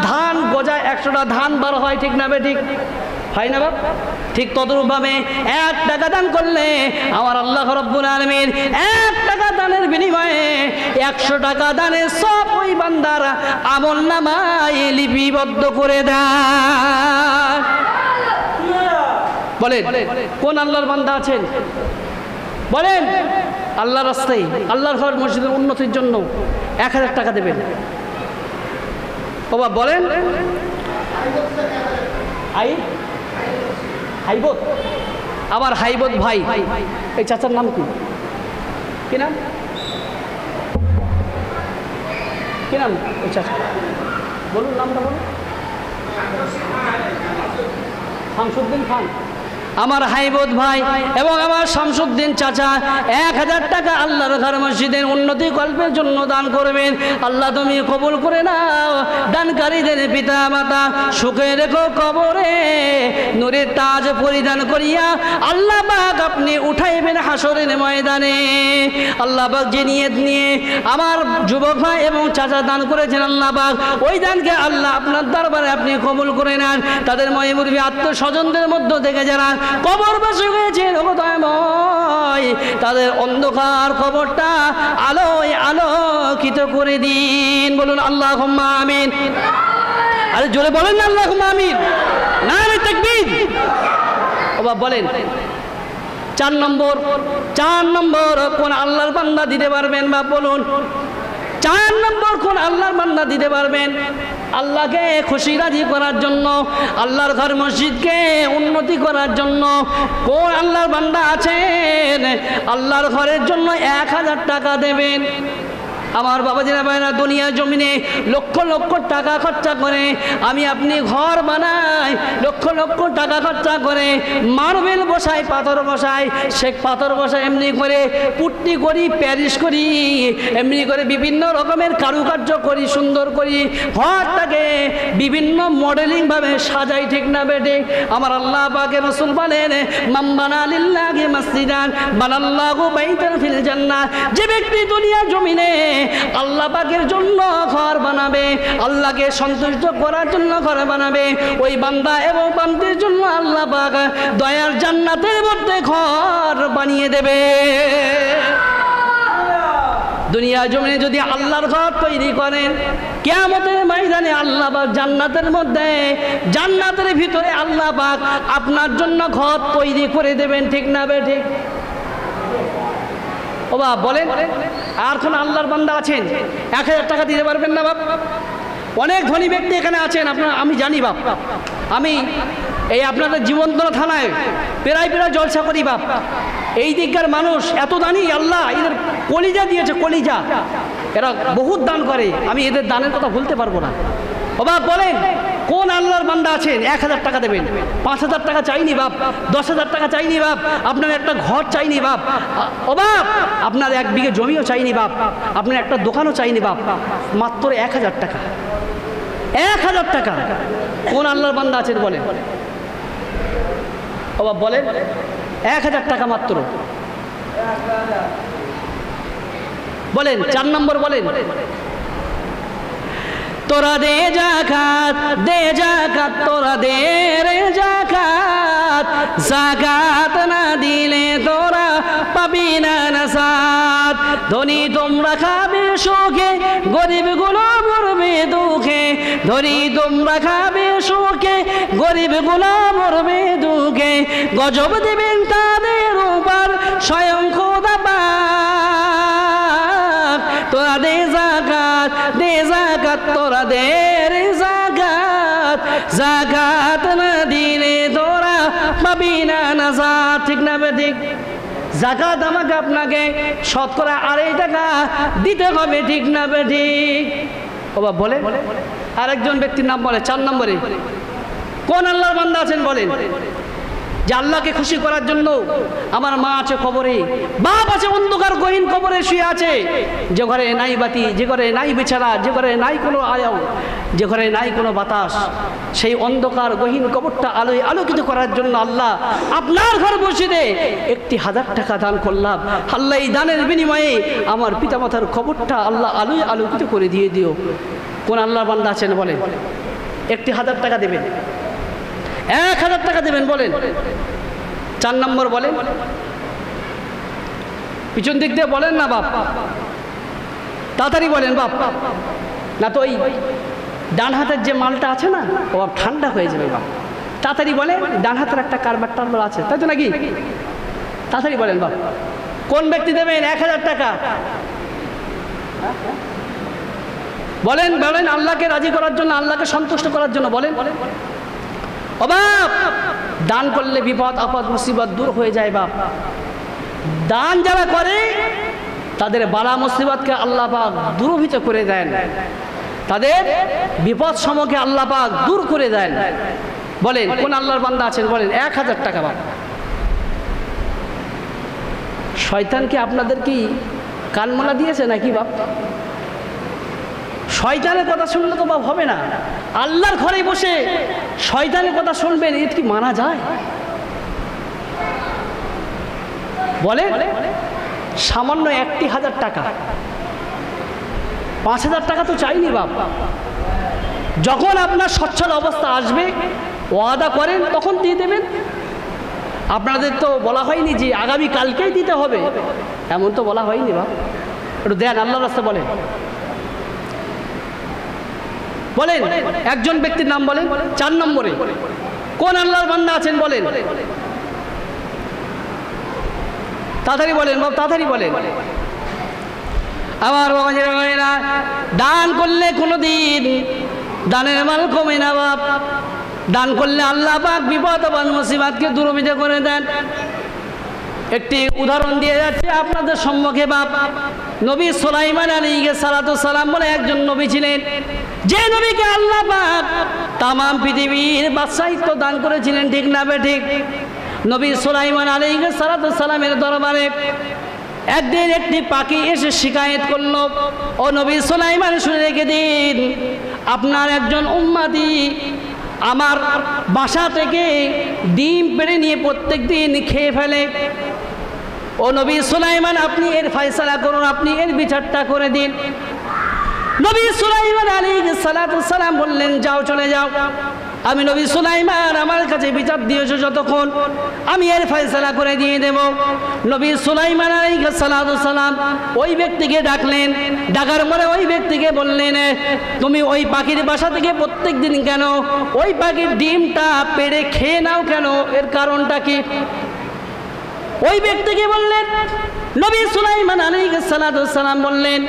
ধান গজায়, 100টা ধান বার হয়, ঠিক না ঠিক? হয় না বাপ? ঠিক তদ্রূপভাবে 1 টাকা দান করলে আমার আল্লাহ রাব্বুল আলামিন 1 টাকা দানের বিনিময়ে 100 টাকা দানের সব ওই বান্দার আমলনামায় লিপিবদ্ধ করে দেয়। বলেন কোন আল্লাহর বান্দা আছেন বলেন, আল্লাহর রাস্তায় আল্লাহর ঘর মসজিদের উন্নতির জন্য 1000 টাকা দেবেন? বাবা বলেন। হাইবত, আবার হাইবত ভাই, এই চাচার নাম কি? কি নাম কি নাম? আচ্ছা বলুন নামটা বলুন। শামসুদ্দিন খান। আমার হাইবত ভাই এবং আমার শামসুদ্দিন চাচা 1000 টাকা আল্লাহর ঘর মসজিদের উন্নতি কল্পের জন্য দান করবেন। আল্লাহ তুমি কবুল করে নাও। দানকারীদের পিতা মাতা সুখে রেখো কবরে নূরের তাজ পরিধান করিয়া আল্লাহ পাক আপনি উঠাইবেন হাসরের ময়দানে। আল্লাহ পাক যে নিয়ত নিয়ে আমার যুবক ভাই এবং চাচা দান করেছেন আল্লাহ পাক ওই দানকে আল্লাহ আপনার দরবারে আপনি কবুল করে নেন। তাদের ময়মুরবি আত্মস্বজনদের মধ্য থেকে যারা কবরবাসী হয়েছেন তাদের অন্ধকার কবরটা আলোয় আলোকিত করে দিন। বলুন আল্লাহুম্মা আমিন। আরে জোরে বলেন না আল্লাহুম্মা আমিন। নারে তাকবীর। বাবা বলেন 4 নম্বর কোন আল্লাহর বান্দা দিতে পারবেন? বা বলুন 4 নম্বর কোন আল্লাহর বান্দা দিতে পারবেন? আল্লাহকে খুশি রাজি করার জন্য, আল্লাহর ঘর মসজিদকে উন্নতি করার জন্য কোন আল্লাহর বান্দা আছেন আল্লাহর ঘরের জন্য 1000 টাকা দেবেন? আমার বাবাজিরা ভাইরা দুনিয়া জমিনে লক্ষ লক্ষ টাকা খরচা করে আমি আপনি ঘর বানাই, লক্ষ লক্ষ টাকা খরচা করে মার্বেল বসাই, পাথর বসাই, সে পাথর বসাই, এমনি করে পুট্টি করি, প্যারিস করি, এমনি করে বিভিন্ন রকমের কারুকার্য করি, সুন্দর করি, ঘরটাকে বিভিন্ন মডেলিং ভাবে সাজাই, ঠিক না বেটে? আমার আল্লাহ পাকের রাসূল বলেন মান বানা লিল্লাহি মাসজিদান বানাল্লাহু বাইতান ফিল জান্নাহ। যে ব্যক্তি দুনিয়া জমিনে আল্লাহ পাকের জন্য ঘর বানাবে, আল্লাহকে সন্তুষ্ট করার জন্য ঘর বানাবে, ওই বান্দা এবং বান্দির জন্য আল্লাহ পাক দয়ার জান্নাতের মধ্যে ঘর বানিয়ে দেবে। দুনিয়া জমিনে যদি আল্লাহর ঘর তৈরি করেন কিয়ামতের ময়দানে আল্লাহ পাক জান্নাতের মধ্যে, জান্নাতের ভিতরে আল্লাহ পাক আপনার জন্য ঘর তৈরি করে দেবেন, ঠিক না বে ঠিক? ও বাপ বলেন আর কোন আল্লাহর বান্দা আছেন 1000 টাকা দিতে পারবেন না বাপ? অনেক ধনী ব্যক্তি এখানে আছেন, আপনার আমি জানি বাপ। আমি এই আপনাদের জীবনতলা থানায় প্রায় জলসা করি বাপ। এই দিককার মানুষ এত দানি, আল্লাহ এদের কলিজা দিয়েছে, কলিজা। এরা বহুত দান করে, আমি এদের দানের কথা বলতে পারবো না। ও বাপ বলেন কোন আল্লাহর বান্দা আছেন 1000 টাকা দেবেন? 5000 টাকা চাইনি বাপ, 10,000 টাকা চাইনি বাপ, আপনার একটা ঘর চাইনি বাপ, ও বাপ আপনার 1 বিঘে জমিও চাইনি বাপ, আপনার একটা দোকানও চাইনি বাপ, মাত্র 1000 টাকা। 1000 টাকা কোন আল্লাহর বান্দা আছেন বলেন? ও বাপ বলেন 1000 টাকা মাত্র। বলেন 4 নম্বর বলেন। তোরা দে জাকাত, দে জাকাত, তোরা দে রে জাকাত, জাকাত না দিলে তোরা পাবি না নাজাত। ধনী তোমরা খাবে সুখে, গরিব গুলো মরবে দুঃখে। ধনী তোমরা খাবে সুখে, গরিব গুলো মরবে দুঃখে। গজব দিবেন তাদের উপর স্বয়ং খোদা পাক। তোরা দে জাকাত, দে জাকাত, তোরা দে রে জাকাত, জাকাত না দিলে তোরা পাবি না নাজাত, ঠিক না বেঠিক? জাকাত আমাকে আপনাকে শতকরা 2.5 টাকা দিতে হবে, ঠিক না বেঠিক? ও বাবা বলে আরেকজন ব্যক্তির নাম বলে 4 নম্বরে। কোন আল্লাহর বান্দা আছেন বলেন যে আল্লাহকে খুশি করার জন্য আমার মা আছে কবরে, বাপ আছে অন্ধকার গহীন কবরে শুয়ে আছে, যে ঘরে নাই বাতি, যে ঘরে নাই বিছানা, যে ঘরে নাই কোনো আলো, যে ঘরে নাই কোনো বাতাস, সেই অন্ধকার গহীন কবরটা আলোয় আলোকিত করার জন্য আল্লাহ আপনার ঘর মসজিদে 1000 টাকা দান করলাম। আল্লাহ এই দানের বিনিময়ে আমার পিতামাতার কবরটা আল্লাহ আলোয় আলোকিত করে দিয়ে দিও। কোন আল্লাহর বান্দা আছেন বলেন 1000 টাকা দেবেন? 1000 টাকা দেবেন বলেন। 4 নম্বর বলেন। পিছন দিক দিয়ে বলেন না বাপ, তাড়াতাড়ি বলেন বাপ, না তো ওই ডান হাতের যে মালটা আছে না ও ঠান্ডা হয়ে যাবে বাপ। তাড়াতাড়ি বলেন, ডান হাতের একটা কারবার টারবার আছে তাই তো নাকি? তাড়াতাড়ি বলেন বাপ। কোন ব্যক্তি দেবেন 1000 টাকা? বলেন বলেন, আল্লাহকে রাজি করার জন্য, আল্লাহকে সন্তুষ্ট করার জন্য বলেন। ও বাপ দান করলে বিপদ আপদ মুসিবত দূর হয়ে যায় বাপ। দান যারা করে তাদের বালা মুসিবতকে আল্লাহ পাক দূরীভূত করে দেন, তাদের বিপদ সমূহকে আল্লাহ পাক দূর করে দেন। বলেন কোন আল্লাহর বান্দা আছেন বলেন 1000 টাকা বাপ। শয়তান কি আপনাদের কি কানমোলা দিয়েছে নাকি বাপ? শয়তানের কথা শুনলে তো বাপ হবে না। আল্লাহর ঘরে বসে শয়তানের কথা শুনবেন, এর কি মানা যায়? বলে সামান্য 1000 টাকা, 5000 টাকা তো চাইনি বাপ। যখন আপনার সচ্ছল অবস্থা আসবে ওয়াদা করেন তখন দিয়ে দেবেন। আপনাদের তো বলা হয়নি যে আগামী কালকেই দিতে হবে, এমন তো বলা হয়নি বাপ। একটু দেন আল্লাহর রাস্তায় বলেন। বলেন একজন ব্যক্তির নাম বলেন। 4 নম্বরে কোন আল্লাহর বান্দা আছেন বলেন, তাড়াতাড়ি বলেন বাপ, তাড়াতাড়ি বলেন। আমার বাবা দান করলে কোনোদিন দানের মাল কমে না বাপ। দান করলে আল্লাহ পাক বিপদ এবং মুসিবতকে দূরীভূত করে দেন। একটি উদাহরণ দিয়ে যাচ্ছে আপনাদের সম্মুখে বাপ। নবী সুলাইমান আলাইহিস সালাতু সালাম বলে একজন নবী ছিলেন, যে নবীকে আল্লাহ পাক তাম পৃথিবীর বাদশাহিত্ব দান করেছিলেন, ঠিক না বেঠিক? নবী সুলাইমান আলাইহিস সালাতু সালামের দরবারে একদিন একটি পাখি এসে শিকায়েত করলো, ও নবী সুলাইমান শুনে রেখে দিন, আপনার একজন উম্মতি আমার বাসা থেকে ডিম পেড়ে নিয়ে প্রত্যেক দিন খেয়ে ফেলে। ও নবী সুলাইমান আপনি এর ফয়সালা করুন, আপনি এর বিচারটা করে দিন। নবী সুলাইমান আলাইহিস সালাতু সালাম বললেন, যাও চলে যাও, আমি নবী সুলাইমান আমার কাছে বিচার দিয়েছো যতক্ষণ আমি এর ফয়সালা করে দিয়ে দেব। নবী সুলাইমান আলাইহিস সালাতু সালাম ওই ব্যক্তিকে ডাকলেন, ডাকার পরে ওই ব্যক্তিকে বললেন, তুমি ওই পাখির বাসা থেকে প্রত্যেক দিন কেন ওই পাখির ডিমটা পেড়ে খেয়ে নাও কেন, এর কারণটা কি? ওই ব্যক্তিকে বললেন, নবী সুলাইমান আলাইহিস সালাতু সালাম বললেন,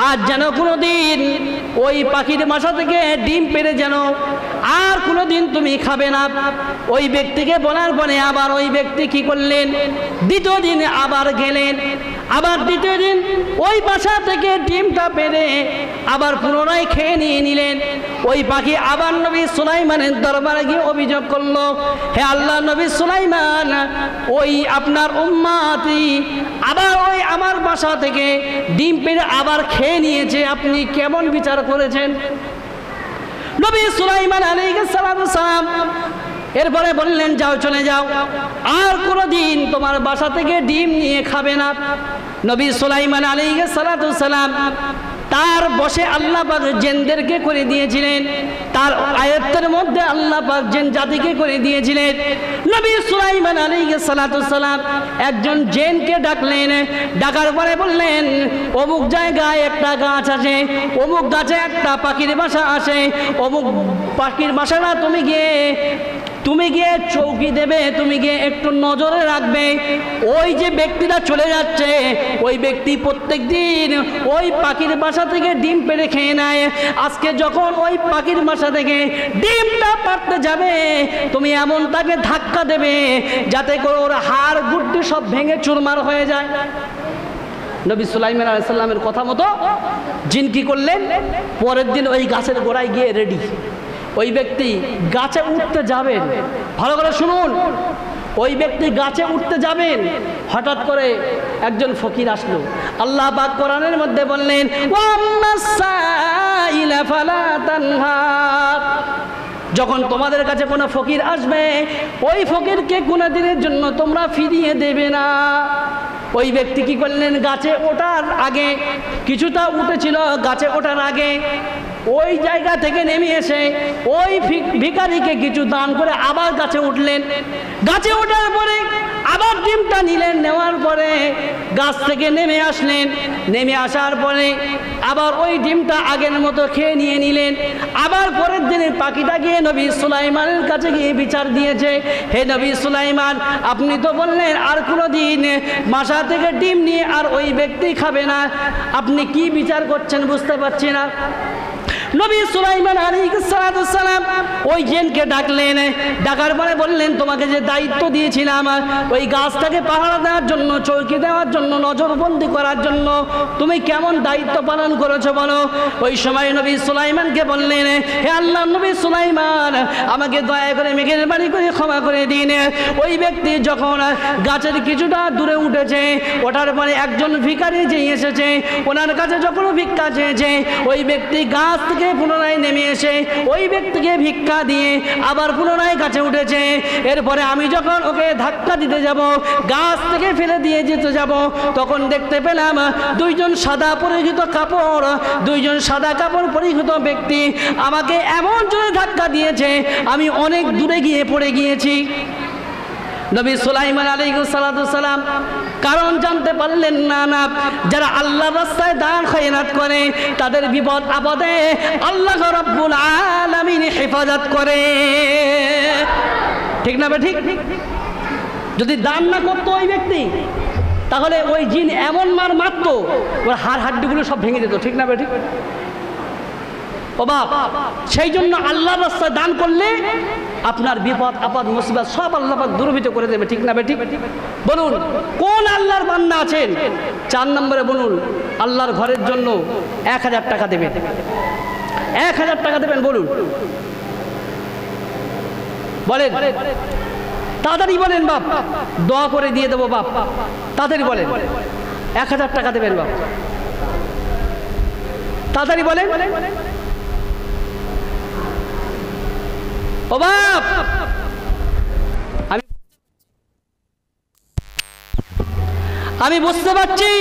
আজ যেন কোনোদিন ওই পাখির বাসা থেকে ডিম পেড়ে যেন আর কোনোদিন তুমি খাবে না। ওই ব্যক্তিকে বলার পরে আবার ওই ব্যক্তি কি করলেন, দ্বিতীয় দিন আবার গেলেন, আবার দ্বিতীয় দিন ওই বাসা থেকে ডিমটা পেড়ে আবার পুনরায় খেয়ে নিয়ে নিলেন। ওই পাখি আবার নবী সুলাইমানের দরবারে গিয়ে অভিযোগ করলো, হে আল্লাহ নবী সুলাইমান, ওই আপনার উম্মতি আবার ওই আমার বাসা থেকে ডিম পেড়ে আবার খেয়ে নিয়েছে, আপনি কেমন বিচার করেছেন? নবী সুলাইমান আলাইহিস সালাম এরপরে বললেন, যাও চলে যাও, আর কোনোদিন তোমার বাসা থেকে ডিম নিয়ে খাবে না। নবী সুলাইমান আলাইহিস সালাম তার বসে আল্লাহ পাক জিনদেরকে করে দিয়েছিলেন, তার আয়াতের মধ্যে আল্লাহ পাক জিন জাতিকে করে দিয়েছিলেন। নবী সুলাইমান আলাইহিস সালাম একজন জিনকে ডাকলেন, ডাকার পরে বললেন, অমুক জায়গায় একটা গাছ আছে, অমুক গাছে একটা পাখির বাসা আছে, অমুক পাখির বাসাটা তুমি গিয়ে চৌকি দেবে, তুমি গিয়ে একটু নজরে রাখবে। ওই যে ব্যক্তিটা চলে যাচ্ছে ওই ব্যক্তি প্রত্যেক দিন ওই পাখির বাসা থেকে ডিম পেড়ে খেয়ে নেয়। আজকে যখন ওই পাখির বাসা থেকে ডিমটা পাড়তে যাবে তুমি এমন তাকে ধাক্কা দেবে যাতে করে ওর হাড় গুড্ডি সব ভেঙে চুরমার হয়ে যায়। নবী সুলাইমান আলাইহিস সালামের কথা মতো জিন কি করলেন, পরের দিন ওই গাছের গোড়ায় গিয়ে রেডি। ওই ব্যক্তি গাছে উঠতে যাবেন, ভালো করে শুনুন, ওই ব্যক্তি গাছে উঠতে যাবেন, হঠাৎ করে একজন ফকির আসলো। আল্লাহ পাক কোরআনের মধ্যে বললেন, ওয়াম্মাসাইলা ফালা তানহার, যখন তোমাদের কাছে কোনো ফকির আসবে ওই ফকিরকে কোনো দিনের জন্য তোমরা ফিরিয়ে দেবে না। ওই ব্যক্তি কি করলেন, গাছে ওঠার আগে কিছুটা উঠেছিল, গাছে ওঠার আগে ওই জায়গা থেকে নেমে এসে ওই ভিখারিকে কিছু দান করে আবার গাছে উঠলেন। গাছে ওঠার পরে আবার ডিমটা নিলেন, নেওয়ার পরে গাছ থেকে নেমে আসলেন, নেমে আসার পরে আবার ওই ডিমটা আগের মতো খেয়ে নিয়ে নিলেন। আবার পরের দিনে পাখিটা গিয়ে নবী সুলাইমানের কাছে গিয়ে বিচার দিয়েছে, হে নবী সুলাইমান, আপনি তো বললেন আর কোনো দিন বাসা থেকে ডিম নিয়ে আর ওই ব্যক্তি খাবে না, আপনি কি বিচার করছেন বুঝতে পারছি না। নবী সুলাইমান আলাইহিস সালাম ওই জিনকে ডাকলেন, ডাকার পরে বললেন, তোমাকে যে দায়িত্ব দিয়েছিলাম ওই গাছটাকে পাহারা দেওয়ার জন্য, চৌকি দেওয়ার জন্য, নজরবন্দি করার জন্য, তুমি কেমন দায়িত্ব পালন করেছো বলো। ওই সময় নবী সুলাইমানকে বললেন, হে আল্লাহর নবী সুলাইমান, আমাকে দয়া করে মেহেরবানি করে ক্ষমা করে দিন। ওই ব্যক্তি যখন গাছের কিছুটা দূরে উঠেছে, ওঠার পরে একজন ভিখারি যে এসেছে, ওনার কাছে যখন ভিক্ষা চেয়েছে, ওই ব্যক্তি গাছ থেকে পুনরায় নেমে এসে ওই ব্যক্তিকে ভিক্ষা দিয়ে আবার পুনরায় গাছে উঠেছে। এরপরে আমি যখন ওকে ধাক্কা দিতে যাব, গাছ থেকে ফেলে দিয়ে যেতে যাব, তখন দেখতে পেলাম দুইজন সাদা পরিহিত কাপড়, দুইজন সাদা কাপড় পরিহিত ব্যক্তি আমাকে এমন জোরে ধাক্কা দিয়েছে, আমি অনেক দূরে গিয়ে পড়ে গিয়েছি। নবী সুলাইমান আলাইহিস সালাম কারণ জানতে পারলেন না, যারা আল্লাহর রাস্তায় দান খয়রাত করে তাদের বিপদ আপদে আল্লাহ রাব্বুল আলামিন হেফাজত করে। ঠিক না ঠিক? যদি দান না করতো ওই ব্যক্তি, তাহলে ওই জিন এমন মার মারতো, ওর হাড় হাড্ডিগুলো সব ভেঙে যেত। ঠিক না ঠিক? ও বাপ, সেই জন্য আল্লাহর রাস্তায় দান করলে আপনার বিপদ আপদ মুসিবত সব আল্লাহ পাক দূরীভূত করে দেবে। ঠিক না ঠিক? বলুন কোন আল্লাহর বান্দা আছেন 4 নম্বরে বলুন আল্লাহর ঘরের জন্য 1000 টাকা দেবেন? 1000 টাকা দেবেন বলুন, বলেন তাড়াতাড়ি বলেন বাপ, দোয়া করে দিয়ে দেবো বাপ, তাড়াতাড়ি বলেন 1000 টাকা দেবেন বাপ, তাড়াতাড়ি বলেন। ও বাপ, আমি বুঝতে পারছি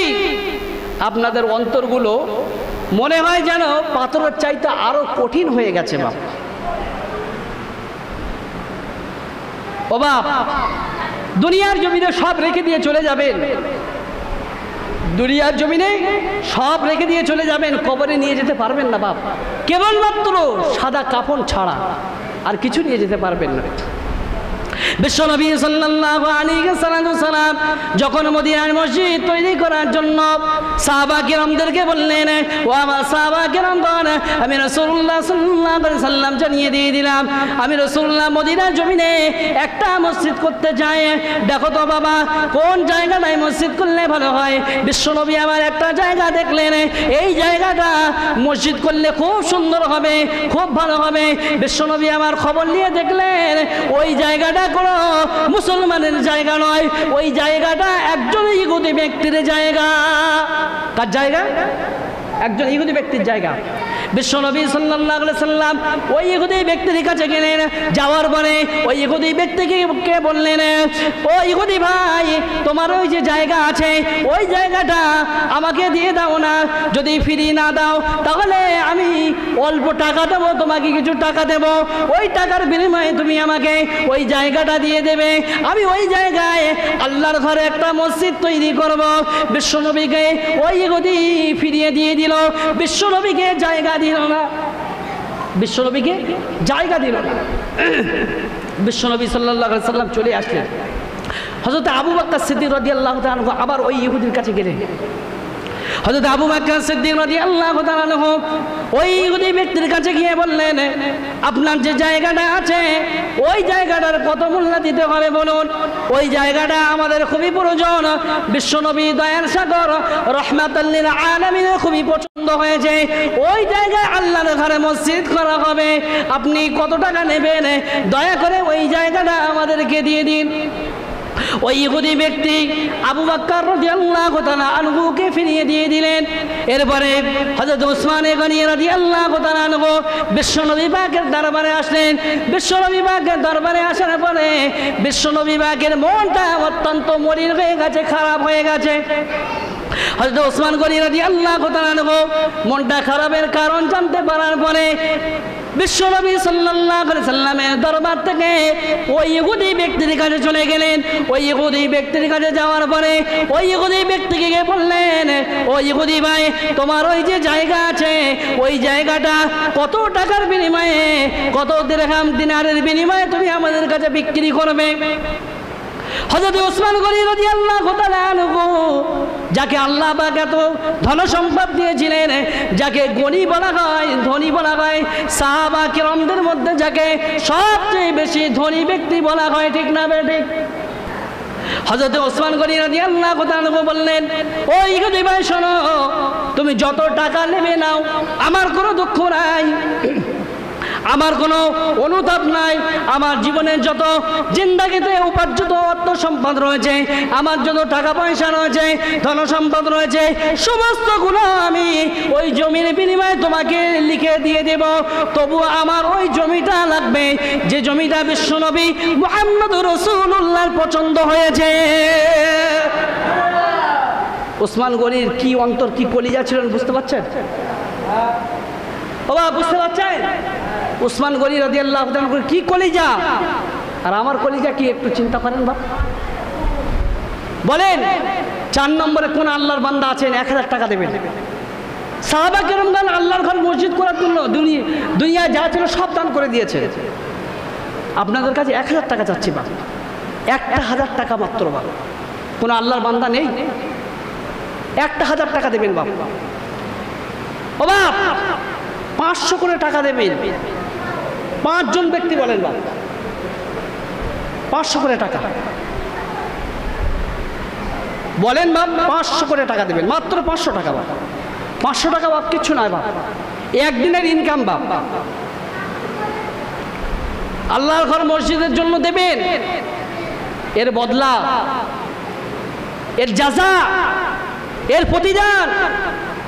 আপনাদের অন্তরগুলো মনে হয় যেন পাথরের চাইতে আরো কঠিন হয়ে গেছে বাপ। ও বাপ, দুনিয়ার জমিনে সব রেখে দিয়ে চলে যাবেন, দুনিয়ার জমিনে সব রেখে দিয়ে চলে যাবেন, কবরে নিয়ে যেতে পারবেন না বাপ, কেবলমাত্র সাদা কাফন ছাড়া আর কিছু নিয়ে যেতে পারবেন না। বিশ্বনবী সাল্লাল্লাহু আলাইহি ওয়াসাল্লাম যখন মদিনার মসজিদ তৈরি করার জন্য সাহাবা কিরামদেরকে বললেন, ও আমার সাহাবা কিরামগণ, আমি রাসূলুল্লাহ সাল্লাল্লাহু আলাইহি ওয়াসাল্লাম জানিয়ে দিয়ে দিলাম, আমি রাসূলুল্লাহ মদিনার জমিনে একটা মসজিদ করতে চাই, দেখো তো বাবা কোন জায়গাটায় মসজিদ করলে ভালো হয়। বিশ্বনবী আমার একটা জায়গা দেখলেন, এই জায়গাটা মসজিদ করলে খুব সুন্দর হবে, খুব ভালো হবে। বিশ্বনবী আমার খবর নিয়ে দেখলেন ওই জায়গাটা কোনো মুসলমানের জায়গা নয়, ওই জায়গাটা একজন ইহুদি ব্যক্তির জায়গা। কার জায়গা? একজন ইহুদি ব্যক্তির জায়গা। বিশ্বনবী সাল্লাল্লাহু আলাইহি সাল্লাম ওই ইহুদি ব্যক্তির কাছে গেলেন, যাওয়ার পরে ওই ইহুদি ব্যক্তিকে বললেন, ও ইহুদি ভাই, তোমার ওই যে জায়গা আছে ওই জায়গাটা আমাকে দিয়ে দাও না, যদি ফিরিয়ে না দাও তাহলে আমি অল্প টাকা দেবো, তোমাকে কিছু টাকা দেব, ওই টাকার বিনিময়ে তুমি আমাকে ওই জায়গাটা দিয়ে দেবে, আমি ওই জায়গায় আল্লাহর ঘরে একটা মসজিদ তৈরি করব। বিশ্বনবীকে ওই ইহুদি ফিরিয়ে দিয়ে দিল, বিশ্বনবীকে জায়গা দিল না, বিশ্বনবীকে জায়গা দিল না। বিশ্বনবী সাল্লাল্লাহু আলাইহি সাল্লাম চলে আসলেন, হযরত আবু বকর সিদ্দিক রাদিয়াল্লাহু তাআলা আনহু আবার ওই ইহুদির কাছে গেলেন। হযরত আবু বকর সিদ্দিক রাদিয়াল্লাহু তাআলা আনহু ওই ইহুদি ব্যক্তির কাছে গিয়ে বললেন, আপনার যে জায়গাটা আছে ওই জায়গাটার কত মূল্য দিতে হবে বলুন, ওই জায়গাটা আমাদের খুবই প্রয়োজন, বিশ্বনবী দয়ার সাগর রাহমাতাল লিল আলামিনের খুবই পছন্দ হয়েছে, ওই জায়গায় আল্লাহর ঘরে মসজিদ করা হবে, আপনি কত টাকা নেবেন, দয়া করে ওই জায়গাটা আমাদেরকে দিয়ে দিন। ওই ইহুদি ব্যক্তি আবু বকর রাদিয়াল্লাহু তাআলা আনহুকে ফিরিয়ে দিয়ে দিলেন। এরপরে হযরত ওসমান গনি রাদিয়াল্লাহু তাআলা আনহু বিশ্বনবী পাকের দরবারে আসলেন। বিশ্বনবী পাকের দরবারে আসার পরে বিশ্বনবী পাকের মনটা অত্যন্ত মলিন হয়ে গেছে, খারাপ হয়ে গেছে। হযরত ওসমান গনি রাদিয়াল্লাহু তাআলা আনহু মনটা খারাপের কারণ জানতে পারার পরে বিশ্বনবী সাল্লাল্লাহু আলাইহি সাল্লামের দরবার থেকে ওই ইহুদি ব্যক্তির কাছে চলে গেলেন। ওই ইহুদি ব্যক্তির কাছে যাওয়ার পরে ওই ইহুদি ব্যক্তিকে গিয়ে বললেন, ও ইহুদি ভাই, তোমার ওই যে জায়গা আছে ওই জায়গাটা কত টাকার বিনিময়ে, কত দিরহাম দিনারের বিনিময়ে তুমি আমাদের কাছে বিক্রি করবে? হযরত ওসমান গনি রাদিয়াল্লাহু তাআলা আনহু যাকে আল্লাহ পাক এত ধন সম্পদ দিয়েছিলেন, যাকে গণী বলা হয়, ধনী বলা হয়, সাহাবা কিরামদের মধ্যে যাকে সবচেয়ে বেশি ধনী ব্যক্তি বলা হয়, ঠিক না ঠিক? হযরত ওসমান গনি রাদিয়াল্লাহু তাআলা বললেন, ও ইহুদি ভাই শোনো, তুমি যত টাকা নেবে নাও, আমার কোনো দুঃখ নাই, আমার কোনো অনুতাপ নাই। আমার জীবনের যত জিন্দাগিতে উপার্জিত অর্থ সম্পদ রয়েছে, আমার যত টাকা পয়সা রয়েছে, ধন সম্পদ রয়েছে, সমস্তগুলো আমি ওই জমির বিনিময়ে তোমাকে লিখে দিয়ে দেব। তবু আমার ওই জমিটা লাগবে যে জমিটা বিশ্বনবী মুহাম্মদুর রাসূলুল্লাহর পছন্দ হয়েছে। ওসমান গনির কি অন্তর, কি কলিজা ছিলেন, বুঝতে পারছেন? বাবা বুঝতে পারছেন? ওসমান গনি রাদিয়াল্লাহু তাআলা কি কলিজা, আর আমার কলিজা কি, একটু চিন্তা করেন বাপ। বলেন 4 নম্বরে কোন আল্লাহর বান্দা আছেন 1000 টাকা দেবেন? সাহাবা কিরামগণ আল্লাহর ঘর মসজিদ করার জন্য দুনিয়া যা ছিল সব দান করে দিয়েছে। আপনাদের কাছে 1000 টাকা চাচ্ছি বাপ, 1000 টাকা মাত্র বাপ। কোন আল্লাহর বান্দা নেই? 1000 টাকা দেবেন বাপ। ও বাপ 500 করে টাকা দেবেন, 5 জন ব্যক্তি বলেন বাপ, 500 করে টাকা বলেন বাপ, 500 করে টাকা দেবেন, মাত্র 500 টাকা বাপ। 500 টাকা বাপ কিচ্ছু নয় বাপ, একদিনের ইনকাম বাপ। আল্লাহর ঘর মসজিদের জন্য দেবেন, এর বদলা, এর জাযা, এর প্রতিদান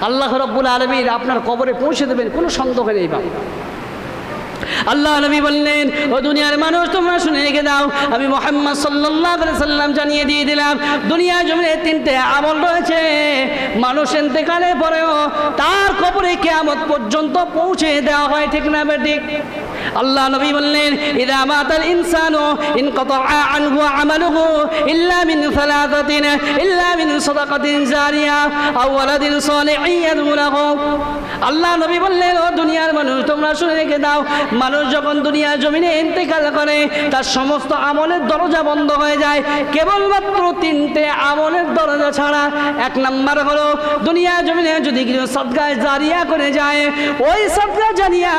আল্লাহ রাব্বুল আলামিন আপনার কবরে পৌঁছে দেবেন, কোনো সন্দেহ নেই বাপ। আল্লাহ নবী বললেন, ও দুনিয়ার মানুষ তোমরা শুনে রেখে দাও, আমি মুহাম্মদ সাল্লাল্লাহু আলাইহি সাল্লাম জানিয়ে দিয়ে দিলাম, দুনিয়া জমিনে 3টে আমল রয়েছে, মানুষ ইন্তেকালের পরেও তার কবরে কিয়ামত পর্যন্ত পৌঁছে দেওয়া হয়, ঠিক না ঠিক? আল্লাহ নবী বললেন, ইযা মাতাল ইনসানু ইনকাতা আনহু আমালুহু ইল্লা মিন সালাসাতিন, ইল্লা মিন সাদাকাতিন জারিয়া আও ওয়ালাদিন সালিহিন ইয়াদউ লাহু। আল্লাহ নবী বললেন, ও দুনিয়ার মানুষ তোমরা শুনে রেখে দাও, মানুষ যখন দুনিয়া জমিনে ইন্তেকাল করে তার সমস্ত আমলের দরজা বন্ধ হয়ে যায়, কেবলমাত্র 3টে আমলের দরজা ছাড়া। 1 নাম্বার হলো দুনিয়া জমিনে যদি কেউ সাদকা জারিয়া করে যায়, ওই সাদকা জারিয়া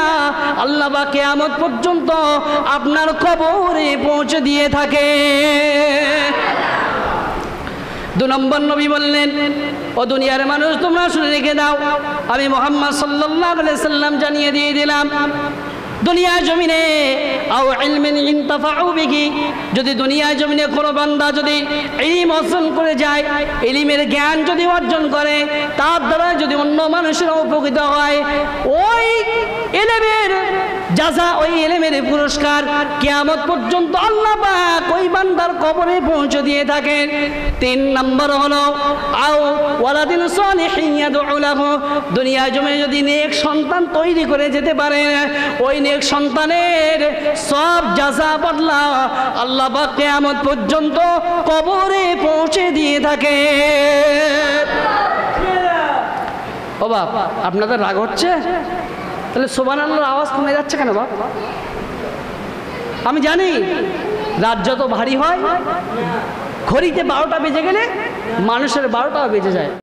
আল্লাহ পাক কিয়ামত পর্যন্ত আপনার কবরে পৌঁছে দিয়ে থাকে। 2 নম্বর নবী বললেন, ও দুনিয়ার মানুষ তোমরা শুনে রেখে দাও, আমি মুহাম্মদ সাল্লাল্লাহু আলাইহি সাল্লাম জানিয়ে দিয়ে দিলাম, দুনিয়া জমিনে আও ইলমিন ইনতাফাউ বিহি, যদি দুনিয়া জমিনে কোনো বান্দা যদি ইলম অর্জন করে যায়, ইলমের জ্ঞান যদি অর্জন করে, তার দ্বারা যদি অন্য মানুষেরা উপকৃত হয়, ওই ইলমের জাযা, ওই ইলমের পুরস্কার কিয়ামত পর্যন্ত আল্লাহ পাক ওই বান্দার কবরে পৌঁছে দিয়ে থাকেন। 3 নম্বর হলো আও ওয়ালাদিন সালিহিন ইয়াদউ লাহু, দুনিয়া জমিনে যদি নেক সন্তান তৈরি করে যেতে পারে, ওই নেক সন্তানের সব জাযা বদলা আল্লাহ পাক কিয়ামত পর্যন্ত কবরে পৌঁছে দিয়ে থাকে। ও বাপ আপনাদের রাগ হচ্ছে? তাহলে সুবহানাল্লাহর আওয়াজ কমে যাচ্ছে কেন বাপ? আমি জানি রাত যত ভারী হয়, ঘড়িতে 12টা বেজে গেলে মানুষের 12টাও বেজে যায়।